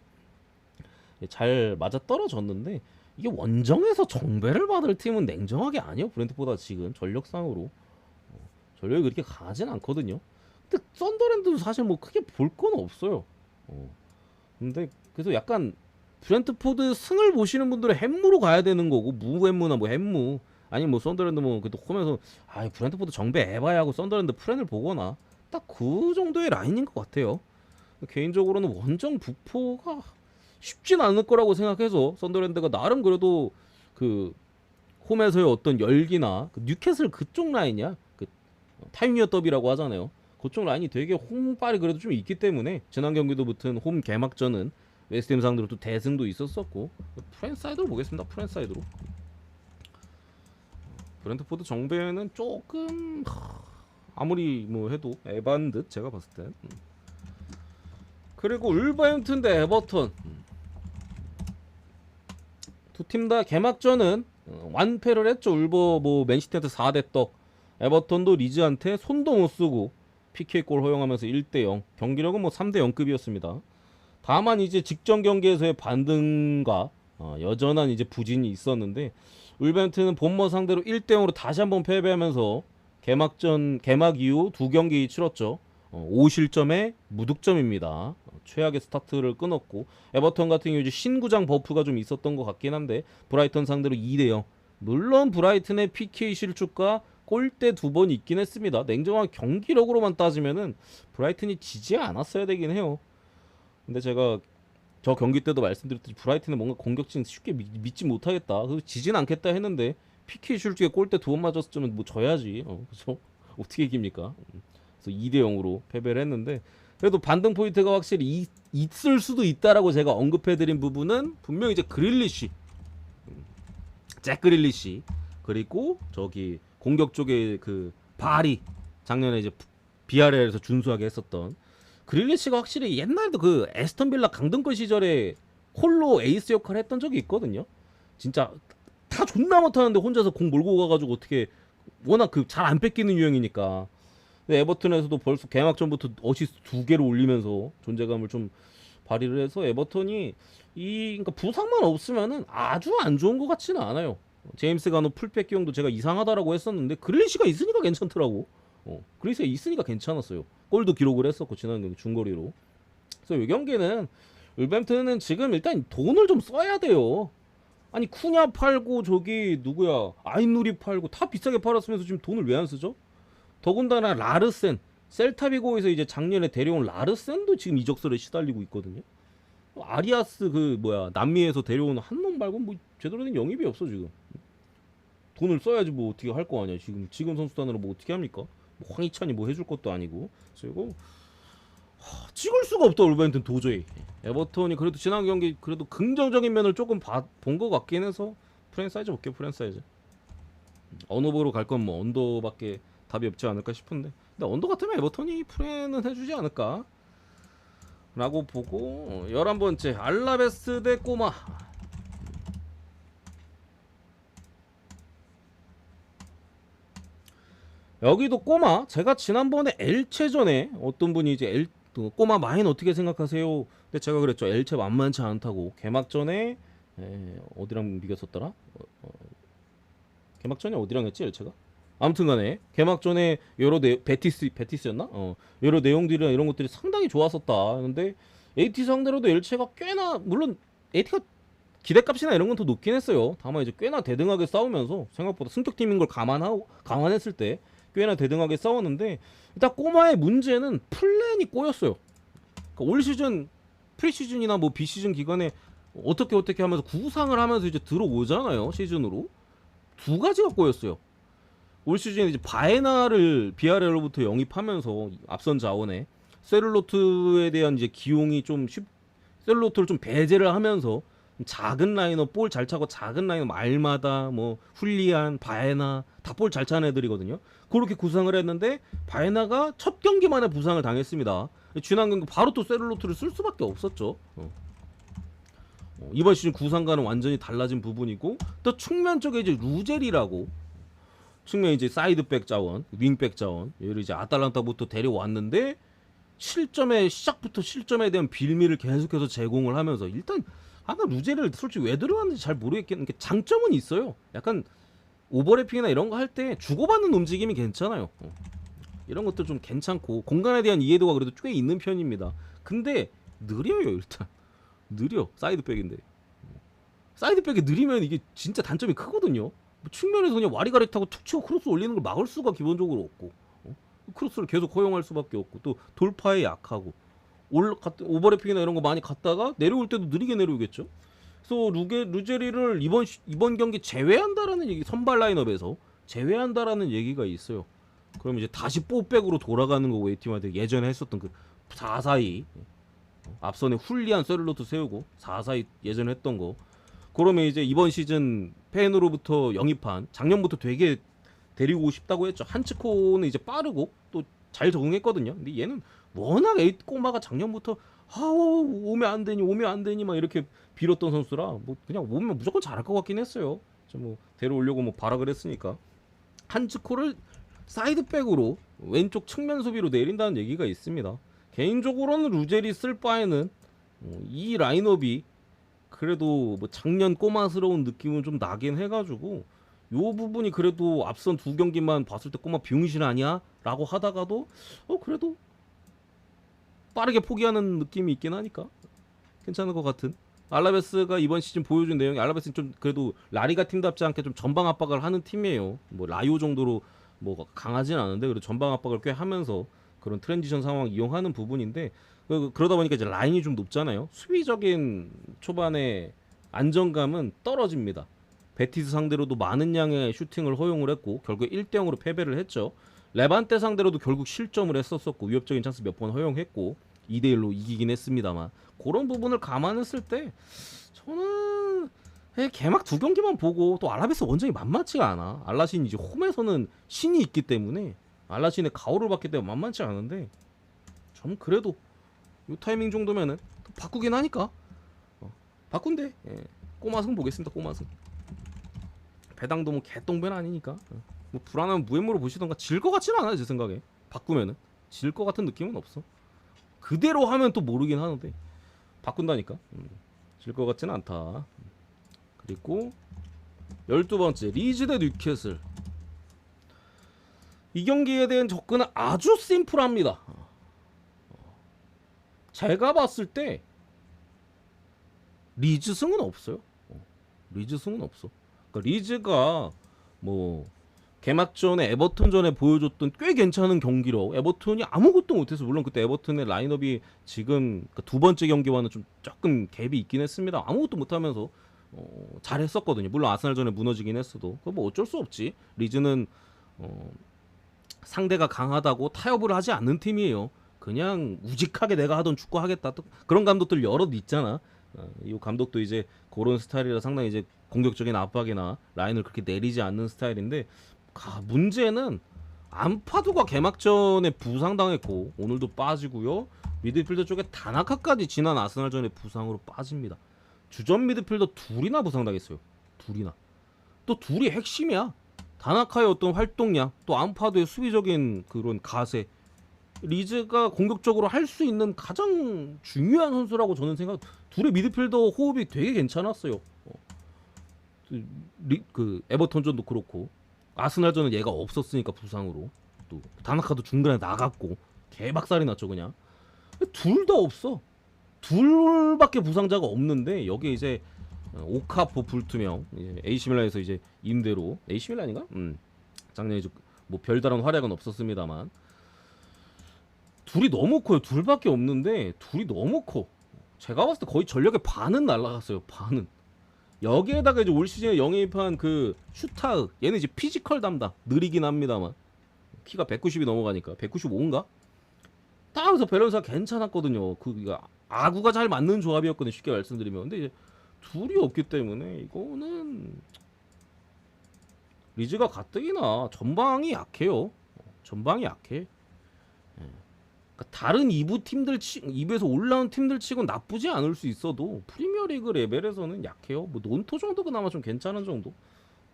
잘 맞아 떨어졌는데 이게 원정에서 정배를 받을 팀은 냉정하게 아니에요. 브랜트포드가 지금 전력상으로 전력이 그렇게 강하진 않거든요. 근데 썬더랜드도 사실 뭐 크게 볼 건 없어요. 근데 그래서 약간 브랜트포드 승을 보시는 분들은 햄무로 가야 되는 거고 무햄무나 뭐 햄무 아니면 뭐 썬더랜드 뭐 그래도 홈에서 아 브랜트포드 정배 에바야 하고 썬더랜드 프렌을 보거나 딱 그 정도의 라인인 것 같아요. 개인적으로는 원정 부포가 쉽진 않을 거라고 생각해서 썬더랜드가 나름 그래도 그 홈에서의 어떤 열기나 그 뉴캐슬 그쪽 라인이야 그 타임리어 더비라고 하잖아요. 그쪽 라인이 되게 홈빨이 그래도 좀 있기 때문에 지난 경기도 붙은 홈 개막전은 웨스트햄 상대로 또 대승도 있었었고 프랜사이드로 보겠습니다. 프랜사이드로 브랜트포드 정배는 조금 아무리 뭐 해도 에반 듯 제가 봤을 땐. 그리고 울버햄튼 대 에버턴 두 팀 다 개막전은 완패를 했죠. 울버 뭐 맨시티한테 4대 떡 에버턴도 리즈한테 손도 못 쓰고 PK골 허용하면서 1대0 경기력은 뭐 3대0급이었습니다. 다만 이제 직전 경기에서의 반등과 여전한 이제 부진이 있었는데 울버햄튼은 본머 상대로 1대0으로 다시 한번 패배하면서 개막 이후 두 경기 치렀죠. 5실점에 무득점입니다. 최악의 스타트를 끊었고 에버턴 같은 경우 이제 신구장 버프가 좀 있었던 것 같긴 한데 브라이턴 상대로 2대0 물론 브라이튼의 PK 실축과 골대 2번 있긴 했습니다. 냉정한 경기력으로만 따지면은 브라이튼이 지지 않았어야 되긴 해요. 근데 제가 저 경기 때도 말씀드렸듯이 브라이튼은 뭔가 공격진 쉽게 믿지 못하겠다. 그래서 지진 않겠다 했는데 PK 실축에 골대 2번 맞았으면 뭐 져야지. 그래서 어떻게 이깁니까? 그래서 2대0으로 패배를 했는데 그래도 반등 포인트가 확실히 있을 수도 있다라고 제가 언급해드린 부분은 분명히 이제 그릴리시, 잭 그릴리시 그리고 저기 공격 쪽에 그 바리 작년에 이제 비아레에서 준수하게 했었던 그릴리시가 확실히 옛날에도 그 에스턴 빌라 강등권 시절에 홀로 에이스 역할을 했던 적이 있거든요. 진짜 다 존나 못하는데 혼자서 공 몰고 가가지고 어떻게 워낙 그 잘 안 뺏기는 유형이니까. 근데 에버턴에서도 벌써 개막전부터 어시스트 2개를 올리면서 존재감을 좀 발휘를 해서 에버턴이 그러니까 부상만 없으면은 아주 안 좋은 것 같지는 않아요. 제임스 가노 풀백 기용도 제가 이상하다라고 했었는데 그릴리시가 있으니까 괜찮더라고. 그리스가 있으니까 괜찮았어요. 골도 기록을 했었고 지난 경기 중거리로. 그래서 이 경기는 울버햄튼은 지금 일단 돈을 좀 써야 돼요. 아니 쿠냐 팔고 저기 누구야 아인누리 팔고 다 비싸게 팔았으면서 지금 돈을 왜 안 쓰죠? 더군다나 라르센 셀타비고에서 이제 작년에 데려온 라르센도 지금 이적설에 시달리고 있거든요. 아리아스 그 뭐야 남미에서 데려온 한 놈 말고 뭐 제대로 된 영입이 없어 지금. 돈을 써야지 뭐 어떻게 할 거 아니야. 지금 선수단으로 뭐 어떻게 합니까? 뭐 황희찬이 뭐 해줄 것도 아니고. 그리고 찍을 수가 없다 울버햄튼 도저히. 에버턴이 그래도 지난 경기 그래도 긍정적인 면을 조금 본 것 같긴 해서 프랜사이즈 볼게요. 프랜사이즈. 언어보로 갈 건 뭐 언더밖에 답이 없지 않을까 싶은데 근데 언더 같으면 에버턴이 프랜은 해주지 않을까 라고 보고 11번째 알라베스 대 꼬마. 여기도 꼬마 제가 지난번에 엘체전에 어떤 분이 이제 꼬마 마인 어떻게 생각하세요? 근데 제가 그랬죠. 엘체 만만치 않다고. 개막전에 어디랑 비겼었더라? 개막전에 어디랑 했지 엘체가? 아무튼간에 개막전에 여러 베티스였나? 여러 내용들이나 이런 것들이 상당히 좋았었다. 근데 AT 상대로도 엘체가 꽤나 물론 AT가 기대값이나 이런 건 더 높긴 했어요. 다만 이제 꽤나 대등하게 싸우면서 생각보다 승격팀인 걸 감안했을 때 꽤나 대등하게 싸웠는데 일단 꼬마의 문제는 플랜이 꼬였어요. 그러니까 올 시즌 프리시즌이나 뭐 비시즌 기간에 어떻게 하면서 구상을 하면서 이제 들어오잖아요. 시즌으로 두 가지가 꼬였어요. 올 시즌에 이제 바에나를 비아레로부터 영입하면서 앞선 자원에 셀룰로트에 대한 이제 기용이 좀 셀룰로트를 좀 배제를 하면서 작은 라이너 볼 잘 차고 작은 라이너 알마다 뭐 훌리안 바에나 다 볼 잘 차는 애들이거든요. 그렇게 구상을 했는데 바에나가 첫 경기만에 부상을 당했습니다. 지난 경기 바로 또 세를로트를 쓸 수밖에 없었죠. 이번 시즌 구상과는 완전히 달라진 부분이고 또 측면 쪽에 이제 루젤이라고 측면 이제 사이드백 자원, 윙백 자원 얘를 이제 아탈란타부터 데려왔는데 시작부터 실점에 대한 빌미를 계속해서 제공을 하면서 일단 나 루젤을 솔직히 왜 들어왔는지 잘 모르겠겠는데 장점은 있어요. 약간 오버래핑이나 이런 거 할 때 주고받는 움직임이 괜찮아요. 이런 것도 좀 괜찮고 공간에 대한 이해도가 그래도 꽤 있는 편입니다. 근데 느려요. 일단 느려. 사이드백인데 사이드백이 느리면 이게 진짜 단점이 크거든요. 뭐 측면에서 그냥 와리가리 타고 툭 치고 크로스 올리는 걸 막을 수가 기본적으로 없고 크로스를 계속 허용할 수밖에 없고 또 돌파에 약하고 오버래핑이나 이런 거 많이 갔다가 내려올 때도 느리게 내려오겠죠. 그래서 루제리를 이번 경기 제외한다라는 얘기, 선발 라인업에서 제외한다라는 얘기가 있어요. 그럼 이제 다시 뽀백으로 돌아가는 거고 A팀한테 예전에 했었던 그 4-4-2 앞선에 훌리한 세를로트 세우고 4-4-2 예전에 했던 거. 그러면 이제 이번 시즌 팬으로부터 영입한 작년부터 되게 데리고 싶다고 했죠. 한츠코는 이제 빠르고 또 잘 적응했거든요. 근데 얘는 워낙 에이 꼬마가 작년부터 오면 안 되니 막 이렇게 빌었던 선수라 뭐 그냥 오면 무조건 잘할 것 같긴 했어요. 뭐 데려오려고 뭐 발악을 했으니까 한츠코를 사이드백으로 왼쪽 측면 수비로 내린다는 얘기가 있습니다. 개인적으로는 루젤이 쓸 바에는 이 라인업이 그래도 뭐 작년 꼬마스러운 느낌은 좀 나긴 해가지고 요 부분이 그래도 앞선 두 경기만 봤을 때 꼬마 병신 아니야? 라고 하다가도 그래도 빠르게 포기하는 느낌이 있긴 하니까 괜찮은 것 같은. 알라베스가 이번 시즌 보여준 내용이 알라베스는 좀 그래도 라리가 팀답지 않게 좀 전방 압박을 하는 팀이에요. 뭐 라요 정도로 뭐 강하진 않은데 그래도 전방 압박을 꽤 하면서 그런 트랜지션 상황 이용하는 부분인데 그러다 보니까 이제 라인이 좀 높잖아요. 수비적인 초반에 안정감은 떨어집니다. 베티스 상대로도 많은 양의 슈팅을 허용을 했고 결국 1대0으로 패배를 했죠. 레반테 상대로도 결국 실점을 했었고 위협적인 찬스 몇 번 허용했고 2대1로 이기긴 했습니다만 그런 부분을 감안했을 때 저는 개막 두 경기만 보고 또 알라베스 원정이 만만치가 않아. 알라신 이제 홈에서는 신이 있기 때문에 알라신의 가오를 받기 때문에 만만치 않은데 좀 그래도 이 타이밍 정도면은 또 바꾸긴 하니까 바꾼대. 꼬마승 보겠습니다. 꼬마승. 배당도 뭐 개똥배는 아니니까 뭐 불안하면 무혐의로 보시던가. 질 것 같지는 않아요 제 생각에. 바꾸면은 질 것 같은 느낌은 없어. 그대로 하면 또 모르긴 하는데 바꾼다니까 질 것 같지는 않다. 그리고 12번째 리즈 대 뉴캐슬. 이 경기에 대한 접근은 아주 심플합니다. 제가 봤을 때 리즈 승은 없어요. 리즈 승은 없어. 그러니까 리즈가 뭐 개막전에 에버턴전에 보여줬던 꽤 괜찮은 경기로 에버턴이 아무것도 못해서 물론 그때 에버턴의 라인업이 지금 두 번째 경기와는 좀 조금 갭이 있긴 했습니다. 아무것도 못하면서 잘했었거든요. 물론 아스날전에 무너지긴 했어도 그거 뭐 어쩔 수 없지. 리즈는 상대가 강하다고 타협을 하지 않는 팀이에요. 그냥 우직하게 내가 하던 축구 하겠다. 또 그런 감독들 여럿 있잖아. 이 감독도 이제 그런 스타일이라 상당히 이제 공격적인 압박이나 라인을 그렇게 내리지 않는 스타일인데 문제는 안파두가 개막전에 부상당했고 오늘도 빠지고요. 미드필더 쪽에 다나카까지 지난 아스날전에 부상으로 빠집니다. 주전 미드필더 둘이나 부상당했어요. 둘이나. 또 둘이 핵심이야. 다나카의 어떤 활동량 또 안파두의 수비적인 그런 가세 리즈가 공격적으로 할 수 있는 가장 중요한 선수라고 저는 생각. 둘의 미드필더 호흡이 되게 괜찮았어요. 그 에버턴전도 그렇고 아스날전은 얘가 없었으니까 부상으로 또 다나카도 중간에 나갔고 개박살이 났죠 그냥. 둘 다 없어. 둘밖에 부상자가 없는데 여기에 이제 오카포 불투명 AC밀란에서 이제 임대로 AC밀란인가? 작년에 뭐 별다른 활약은 없었습니다만 둘이 너무 커요. 둘밖에 없는데 둘이 너무 커. 제가 봤을 때 거의 전력의 반은 날라갔어요. 반은. 여기에다가 이제 올 시즌에 영입한 그 슈타흐 얘는 이제 피지컬 담당 느리긴 합니다만 키가 190이 넘어가니까 195인가? 딱 그래서 밸런스가 괜찮았거든요. 그 아구가 잘 맞는 조합이었거든요. 쉽게 말씀드리면. 근데 이제 둘이 없기 때문에 이거는 리즈가 가뜩이나 전방이 약해요. 전방이 약해. 그러니까 다른 2부 팀들 2부에서 올라온 팀들 치고 나쁘지 않을 수 있어도 프리미어리그 레벨에서는 약해요. 뭐 논토 정도 그나마 좀 괜찮은 정도.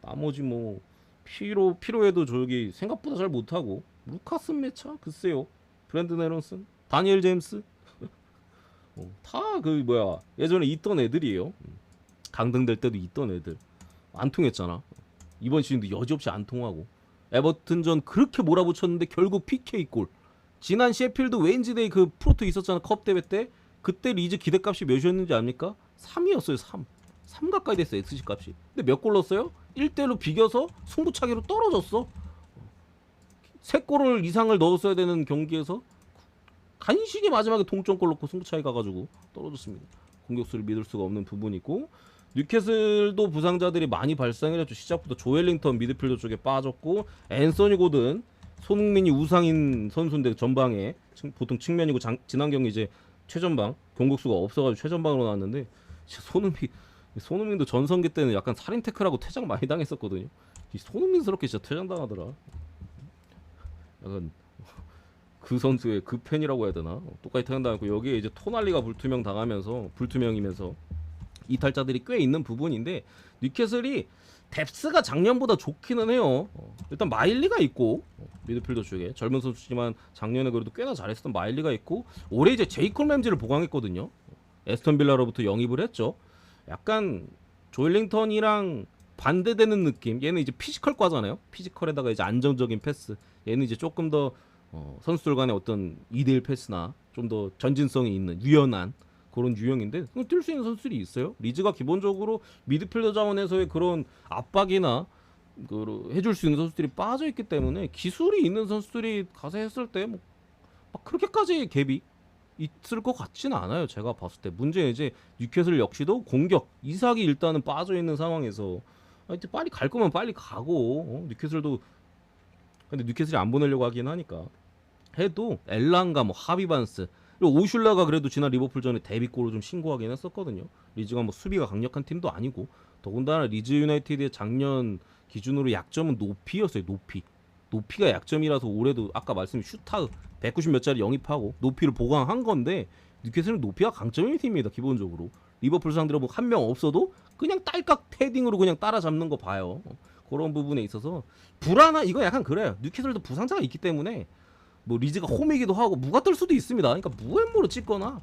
나머지 뭐 피로에도 저기 생각보다 잘 못하고 루카스 메차 글쎄요. 브랜든 에런슨, 다니엘 제임스 다 그 뭐야 예전에 있던 애들이에요. 강등될 때도 있던 애들 안 통했잖아. 이번 시즌도 여지없이 안 통하고 에버튼전 그렇게 몰아붙였는데 결국 PK 골. 지난 셰필드 웨인즈데이 그 프로토 있었잖아. 컵 대회 때 그때 리즈 기대값이 몇이었는지 압니까? 3이었어요. 3 가까이 됐어 XG 값이. 근데 몇 골 넣었어요? 1대1로 비겨서 승부차기로 떨어졌어. 3골을 이상을 넣었어야 되는 경기에서 간신히 마지막에 동점골 넣고 승부차기 가가지고 떨어졌습니다. 공격수를 믿을 수가 없는 부분이 있고 뉴캐슬도 부상자들이 많이 발생을 했죠. 시작부터 조엘링턴 미드필더 쪽에 빠졌고 앤서니 고든 손흥민이 우상인 선수인데 전방에 보통 측면이고 지난 경기 이제 최전방 공격수가 없어가지고 최전방으로 나왔는데 손흥민도 전성기 때는 약간 살인 태클하고 퇴장 많이 당했었거든요. 이 손흥민스럽게 진짜 퇴장당하더라. 약간 그 선수의 그 팬이라고 해야 되나? 똑같이 퇴장당했고 여기에 이제 토날리가 불투명이면서 이탈자들이 꽤 있는 부분인데 뉴캐슬이 뎁스가 작년보다 좋기는 해요. 일단 마일리가 있고 미드필더 쪽에 젊은 선수지만 작년에 그래도 꽤나 잘했었던 마일리가 있고 올해 이제 제이콜 램지를 보강했거든요. 에스턴 빌라로부터 영입을 했죠. 약간 조엘링턴이랑 반대되는 느낌. 얘는 이제 피지컬과잖아요. 피지컬에다가 이제 안정적인 패스. 얘는 이제 조금 더 선수들 간의 어떤 2대1 패스나 좀 더 전진성이 있는 유연한 그런 유형인데 뛸 수 있는 선수들이 있어요. 리즈가 기본적으로 미드필더 자원에서의 그런 압박이나 해줄 수 있는 선수들이 빠져 있기 때문에 기술이 있는 선수들이 가서 했을 때 뭐 막 그렇게까지 갭이 있을 것 같지는 않아요. 제가 봤을 때 문제는 이제 뉴캐슬 역시도 공격 이삭이 일단은 빠져 있는 상황에서 이제 빨리 갈 거면 빨리 가고 뉴캐슬도 근데 뉴캐슬이 안 보내려고 하긴 하니까 해도 엘란가 뭐 하비반스 그리고 오슐라가 그래도 지난 리버풀전에 데뷔골을 좀 신고하긴 했었거든요. 리즈가 뭐 수비가 강력한 팀도 아니고 더군다나 리즈 유나이티드의 작년 기준으로 약점은 높이였어요. 높이가 약점이라서 올해도 아까 말씀드린 슈타흐 190 몇짜리 영입하고 높이를 보강한 건데 뉴캐슬은 높이가 강점인 팀입니다. 기본적으로 리버풀 상대로 뭐 한 명 없어도 그냥 딸깍 패딩으로 그냥 따라잡는 거 봐요. 그런 부분에 있어서 이거 약간 그래요. 뉴캐슬도 부상자가 있기 때문에 뭐 리즈가 홈이기도 하고 무가 뜰 수도 있습니다. 그러니까 무앤무로 찍거나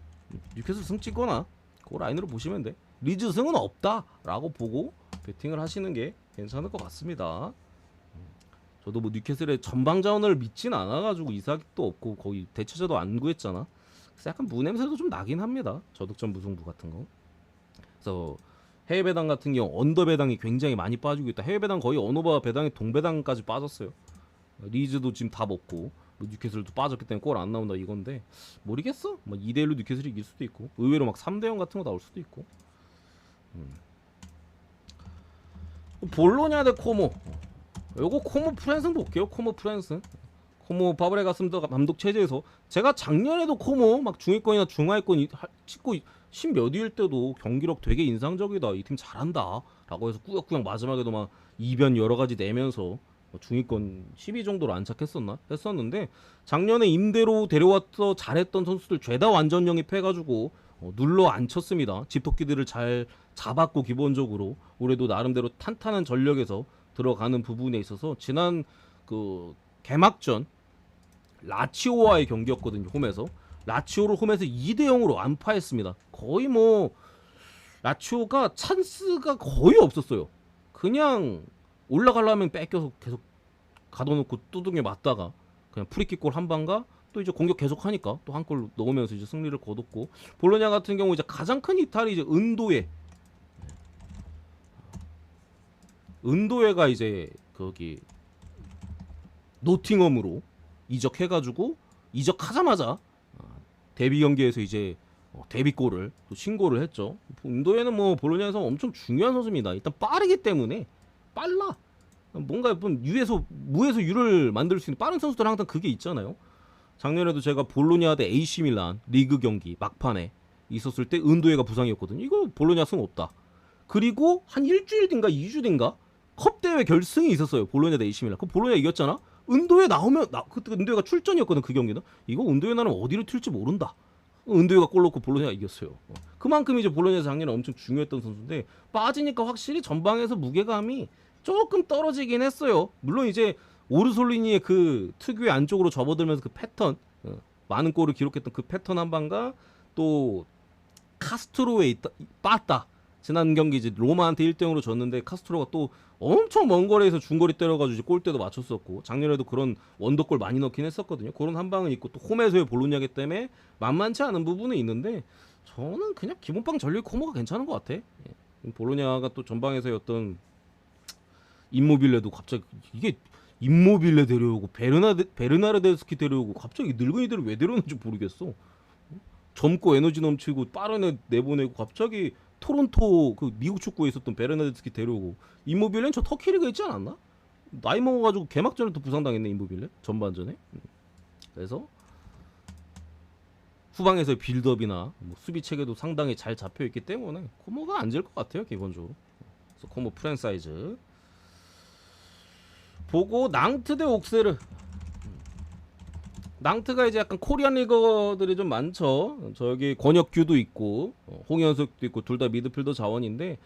뉴캐슬 승 찍거나 그 라인으로 보시면 돼. 리즈 승은 없다라고 보고 배팅을 하시는 게 괜찮을 것 같습니다. 저도 뭐 뉴캐슬의 전방 자원을 믿진 않아가지고 이삭도 없고 거의 대체자도 안 구했잖아. 그래서 약간 무 냄새도 좀 나긴 합니다. 저득점 무승부 같은 거. 그래서 해외 배당 같은 경우 언더 배당이 굉장히 많이 빠지고 있다. 해외 배당 거의 언어바 배당이 동배당까지 빠졌어요. 리즈도 지금 다 먹고 뉴캐슬도 빠졌기 때문에 골 안 나온다 이건데 모르겠어. 뭐 2대1로 뉴캐슬이 이길 수도 있고 의외로 막 3대0 같은 거 나올 수도 있고. 볼로냐 대 코모. 요거 코모 프랜슨 볼게요. 코모 프랜슨. 코모 바브레가스 감독 체제에서 제가 작년에도 코모 막 중위권이나 중하위권 찍고 10몇 위일 때도 경기력 되게 인상적이다. 이 팀 잘한다. 라고 해서 꾸역꾸역 마지막에도 막 이변 여러 가지 내면서 중위권 10위 정도로 안착했었나? 했었는데 작년에 임대로 데려와서 잘했던 선수들 죄다 완전 영입해가지고 눌러 앉혔습니다. 집토끼들을 잘 잡았고 기본적으로 올해도 나름대로 탄탄한 전력에서 들어가는 부분에 있어서 지난 그 개막전 라치오와의 경기였거든요. 홈에서 라치오를 홈에서 2대0으로 안파했습니다. 거의 뭐 라치오가 찬스가 거의 없었어요. 그냥 올라가려면 뺏겨서 계속 가둬놓고 뚜둥에 맞다가 그냥 프리킥골 한 방가 또 이제 공격 계속하니까 또 한 골 넣으면서 이제 승리를 거뒀고 볼로냐 같은 경우 이제 가장 큰 이탈이 이제 은도에가 이제 거기 노팅엄으로 이적해가지고 이적하자마자 데뷔 경기에서 이제 데뷔골을 또 신고를 했죠. 은도에는 뭐 볼로냐에서 엄청 중요한 선수입니다. 일단 빠르기 때문에 빨라. 뭔가 무에서 유를 만들 수 있는 빠른 선수들 항상 그게 있잖아요. 작년에도 제가 볼로냐 대 AC 밀란 리그 경기 막판에 있었을 때 은도에가 부상이었거든요. 이거 볼로냐 승 없다. 그리고 한 일주일 뒤인가 2주 뒤인가 컵 대회 결승이 있었어요. 볼로냐 대 AC 밀란. 그 볼로냐 이겼잖아. 은도에 나오면 그때 은도가 출전이었거든. 그 경기는. 이거 은도에 나는 어디로 튈지 모른다. 은도가 골 넣고 볼로냐가 이겼어요. 그만큼 이제 볼로냐 작년에 엄청 중요했던 선수인데 빠지니까 확실히 전방에서 무게감이 조금 떨어지긴 했어요. 물론 이제 오르솔리니의 그 특유의 안쪽으로 접어들면서 그 패턴, 많은 골을 기록했던 그 패턴 한 방과 또 카스트로에 빠따. 지난 경기 이제 로마한테 1대0으로 졌는데 카스트로가 또 엄청 먼 거리에서 중거리 때려가지고 이제 골대도 맞췄었고 작년에도 그런 원더골 많이 넣긴 했었거든요. 그런 한 방은 있고 또 홈에서의 볼로냐기 때문에 만만치 않은 부분은 있는데 저는 그냥 기본빵 전력 코모가 괜찮은 것 같아. 볼로냐가 또 전방에서의 어떤 임모빌레도 갑자기 이게 임모빌레 데려오고 베르나르데스키 데려오고 갑자기 늙은이들을 왜 데려오는지 모르겠어. 젊고 에너지 넘치고 빠른 애 내보내고 갑자기 토론토 그 미국 축구에 있었던 베르나르데스키 데려오고 임모빌레는 저 터키 리그 있지 않았나? 나이 먹어가지고 개막전에 또 부상당했네 임모빌레 전반전에. 그래서 후방에서의 빌드업이나 뭐 수비 체계도 상당히 잘 잡혀있기 때문에 코모가 앉을 것 같아요 기본적으로. 그래서 코모 프랜사이즈 보고 낭트 대 옥세르. 낭트가 이제 약간 코리안 리거들이 좀 많죠. 저기 권혁규도 있고 홍현석도 있고 둘 다 미드필더 자원인데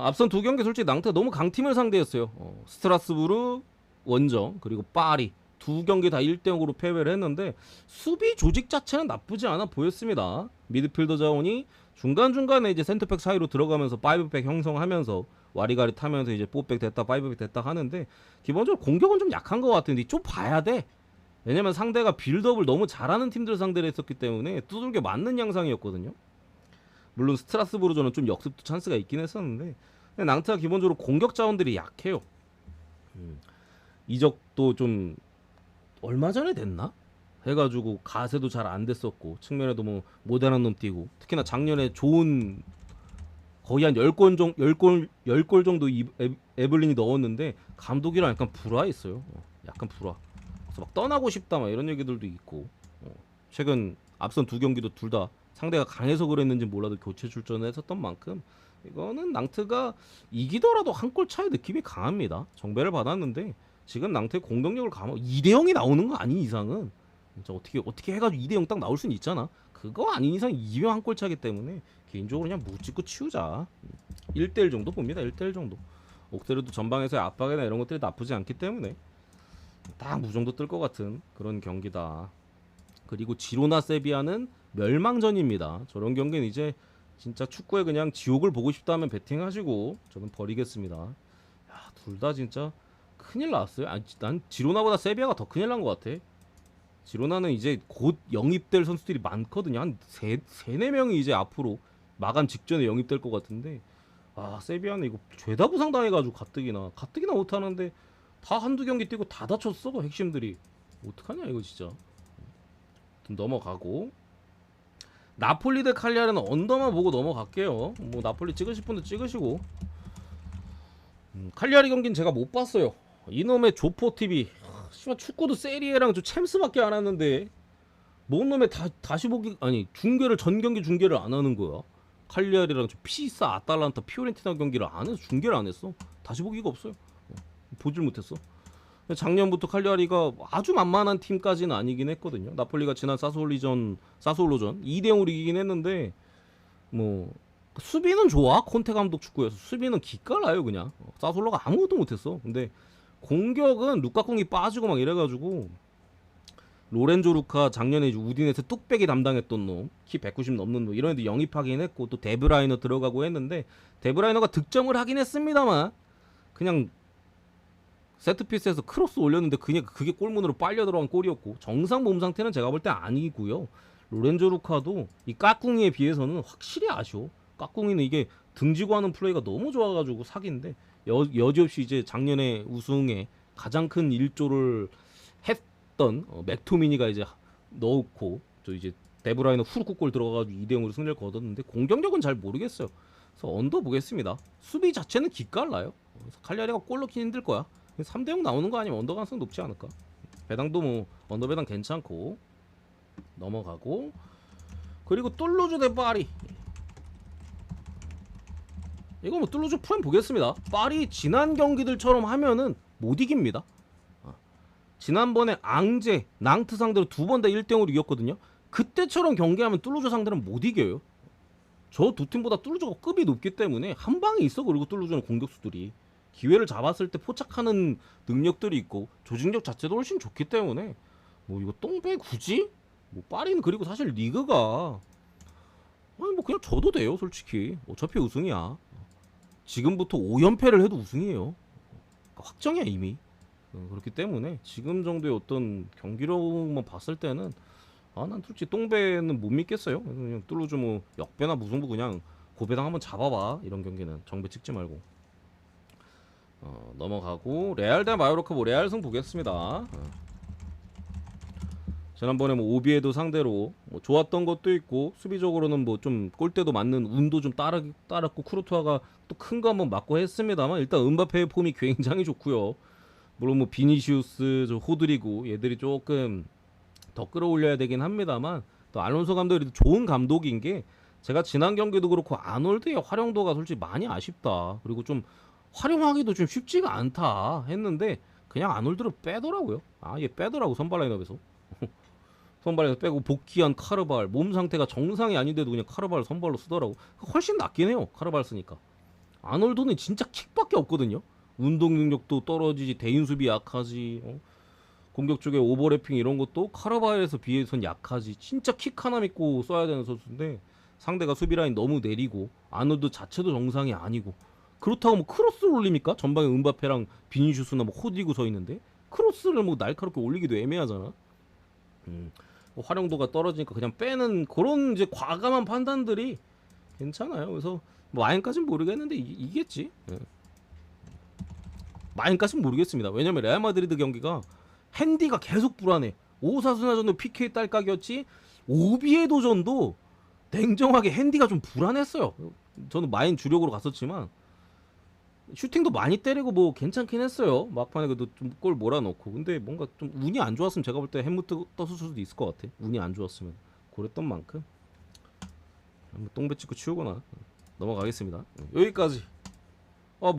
앞선 두 경기 솔직히 낭트가 너무 강팀을 상대했어요. 스트라스부르 원정 그리고 파리 두 경기 다 1대0으로 패배를 했는데 수비 조직 자체는 나쁘지 않아 보였습니다. 미드필더 자원이 중간중간에 이제 센터백 사이로 들어가면서 5백 형성하면서 와리가리 타면서 이제 4백 됐다 5백 됐다 하는데 기본적으로 공격은 좀 약한 것 같은데 좀 봐야 돼. 왜냐면 상대가 빌드업을 너무 잘하는 팀들 상대를 했었기 때문에 두들겨 맞는 양상이었거든요. 물론 스트라스부르전은 좀 역습도 찬스가 있긴 했었는데 낭트가 기본적으로 공격 자원들이 약해요. 이적도 좀 얼마 전에 됐나? 해가지고 가세도 잘 안 됐었고 측면에도 뭐 모델한 놈 뛰고 특히나 작년에 좋은 거의 한 10골 정도 에블린이 넣었는데 감독이랑 약간 불화했어요. 약간 불화. 그래서 막 떠나고 싶다 막 이런 얘기들도 있고 최근 앞선 두 경기도 둘 다 상대가 강해서 그랬는지 몰라도 교체 출전을 했었던 만큼 이거는 낭트가 이기더라도 한 골 차의 느낌이 강합니다. 정배를 받았는데 지금 낭트의 공격력을 감아 2대0이 나오는 거 아닌 이상은 진짜 어떻게 해가지고 2대0 딱 나올 수는 있잖아. 그거 아닌 이상 2명 한 골 차기 때문에 개인적으로 그냥 묵찍고 치우자. 1대1 정도 봅니다. 1대1 정도. 옥세르도 전방에서의 압박이나 이런 것들이 나쁘지 않기 때문에 딱 무정도 뜰 것 같은 그런 경기다. 그리고 지로나 세비야는 멸망전입니다. 저런 경기는 이제 진짜 축구에 그냥 지옥을 보고 싶다 하면 베팅하시고 저는 버리겠습니다. 둘 다 진짜 큰일 났어요. 난 지로나보다 세비야가 더 큰일 난 것 같아. 지로나는 이제 곧 영입될 선수들이 많거든요. 한 4-4명이 이제 앞으로 마감 직전에 영입될 것 같은데 세비야는 이거 죄다 부상 당해가지고 가뜩이나 못하는데 다 한두 경기 뛰고 다 다쳤어 핵심들이. 어떡하냐 이거 진짜. 넘어가고 나폴리 대 칼리아리는 언더만 보고 넘어갈게요. 뭐 나폴리 찍으실 분도 찍으시고 칼리아리 경기는 제가 못 봤어요. 이놈의 조포TV 축구도 세리에랑 저 챔스밖에 안 하는데 뭔 놈의 다시 보기 아니 중계를 전 경기 중계를 안 하는 거야. 칼리아리랑 저 피사 아탈란타 피오렌티나 경기를 안 해서 중계를 안 했어. 다시 보기가 없어요. 보질 못했어. 작년부터 칼리아리가 아주 만만한 팀까지는 아니긴 했거든요. 나폴리가 지난 사솔로전 2대0으로 이기긴 했는데 뭐 수비는 좋아. 콘테 감독 축구여서 수비는 기깔나요 그냥. 사솔로가 아무것도 못했어. 근데 공격은 루카콩이 빠지고 막 이래가지고 로렌조 루카 작년에 이제 우디네스 뚝배기 담당했던 놈 키 190 넘는 놈 이런 애들 영입하긴 했고 또 데브라이너 들어가고 했는데 데브라이너가 득점을 하긴 했습니다만 그냥 세트피스에서 크로스 올렸는데 그냥 그게 골문으로 빨려 들어간 골이었고 정상 몸 상태는 제가 볼 때 아니고요. 로렌조 루카도 이 까꿍이에 비해서는 확실히 아쉬워. 까꿍이는 이게 등지고 하는 플레이가 너무 좋아가지고 사기인데 여지없이 이제 작년에 우승에 가장 큰 일조를 했던 맥토미니가 이제 넣고 저 이제 데브라이너 후루쿠 골 들어가가지고 2대0으로 승리를 거뒀는데 공격력은 잘 모르겠어요. 그래서 언더 보겠습니다. 수비 자체는 기깔나요. 그래서 칼리아리가 골 넣기 힘들 거야. 3대0 나오는 거 아니면 언더 가능성 높지 않을까? 배당도 뭐 언더 배당 괜찮고 넘어가고 그리고 툴루즈 대 파리 이거 뭐 뚫루즈 프라임 보겠습니다. 파리 지난 경기들처럼 하면은 못 이깁니다. 지난번에 앙제, 낭트 상대로 두 번 다 1대0으로 이겼거든요. 그때처럼 경기하면 뚫루즈 상대는 못 이겨요. 저 두 팀보다 뚫루즈가 급이 높기 때문에 한 방에 있어. 그리고 뚫루즈는 공격수들이 기회를 잡았을 때 포착하는 능력들이 있고 조직력 자체도 훨씬 좋기 때문에 뭐 이거 똥배 굳이? 뭐 파리는 그리고 사실 리그가 아니 뭐 그냥 져도 돼요 솔직히. 어차피 우승이야. 지금부터 5연패를 해도 우승이에요. 그러니까 확정이야 이미. 그렇기 때문에 지금 정도의 어떤 경기력만 봤을 때는 난 솔직히 똥배는 못 믿겠어요. 그냥 뚫루즈 뭐 역배나 무승부 그냥 고배당 한번 잡아봐. 이런 경기는 정배 찍지 말고. 넘어가고 레알 대 마요르카 뭐 레알 승 보겠습니다. 지난번에 뭐 오비에도 상대로 뭐 좋았던 것도 있고 수비적으로는 뭐 좀 골대도 맞는 운도 좀 따랐고 쿠르투아가 또 큰 거 한번 맞고 했습니다만 일단 은바페의 폼이 굉장히 좋고요. 물론 뭐 비니시우스, 저 호드리고 얘들이 조금 더 끌어올려야 되긴 합니다만 또 알론소 감독이 좋은 감독인 게 제가 지난 경기도 그렇고 아놀드의 활용도가 솔직히 많이 아쉽다. 그리고 좀 활용하기도 좀 쉽지가 않다 했는데 그냥 아놀드를 빼더라고요. 얘 빼더라고 선발 라인업에서. 선발에서 빼고 복귀한 카르발 몸 상태가 정상이 아닌데도 그냥 카르발을 선발로 쓰더라고. 훨씬 낫긴 해요. 카르발 쓰니까. 아놀드는 진짜 킥밖에 없거든요. 운동 능력도 떨어지지, 대인 수비 약하지, 공격 쪽에 오버래핑 이런 것도 카르발에서 비해선 약하지. 진짜 킥 하나 믿고 써야 되는 선수인데 상대가 수비 라인 너무 내리고 아놀드 자체도 정상이 아니고 그렇다고 뭐 크로스를 올립니까? 전방에 은바페랑 비니슈스나 뭐 호디고 서 있는데 크로스를 뭐 날카롭게 올리기도 애매하잖아. 뭐 활용도가 떨어지니까 그냥 빼는 그런 이제 과감한 판단들이 괜찮아요. 그래서 뭐 마인까지는 모르겠는데 이겠지. 마인까지는 모르겠습니다. 왜냐면 레알 마드리드 경기가 핸디가 계속 불안해. 오사수나전도 PK 딸깍이었지. 오비에도전도 냉정하게 핸디가 좀 불안했어요. 저는 마인 주력으로 갔었지만 슈팅도 많이 때리고 뭐 괜찮긴 했어요. 막판에 그래도 좀 골 몰아넣고. 근데 뭔가 좀 운이 안 좋았으면 제가 볼 때 햄무트 떴을 수도 있을 것 같아. 운이 안 좋았으면. 그랬던 만큼 똥배 찍고 치우거나 넘어가겠습니다. 여기까지. 뭐가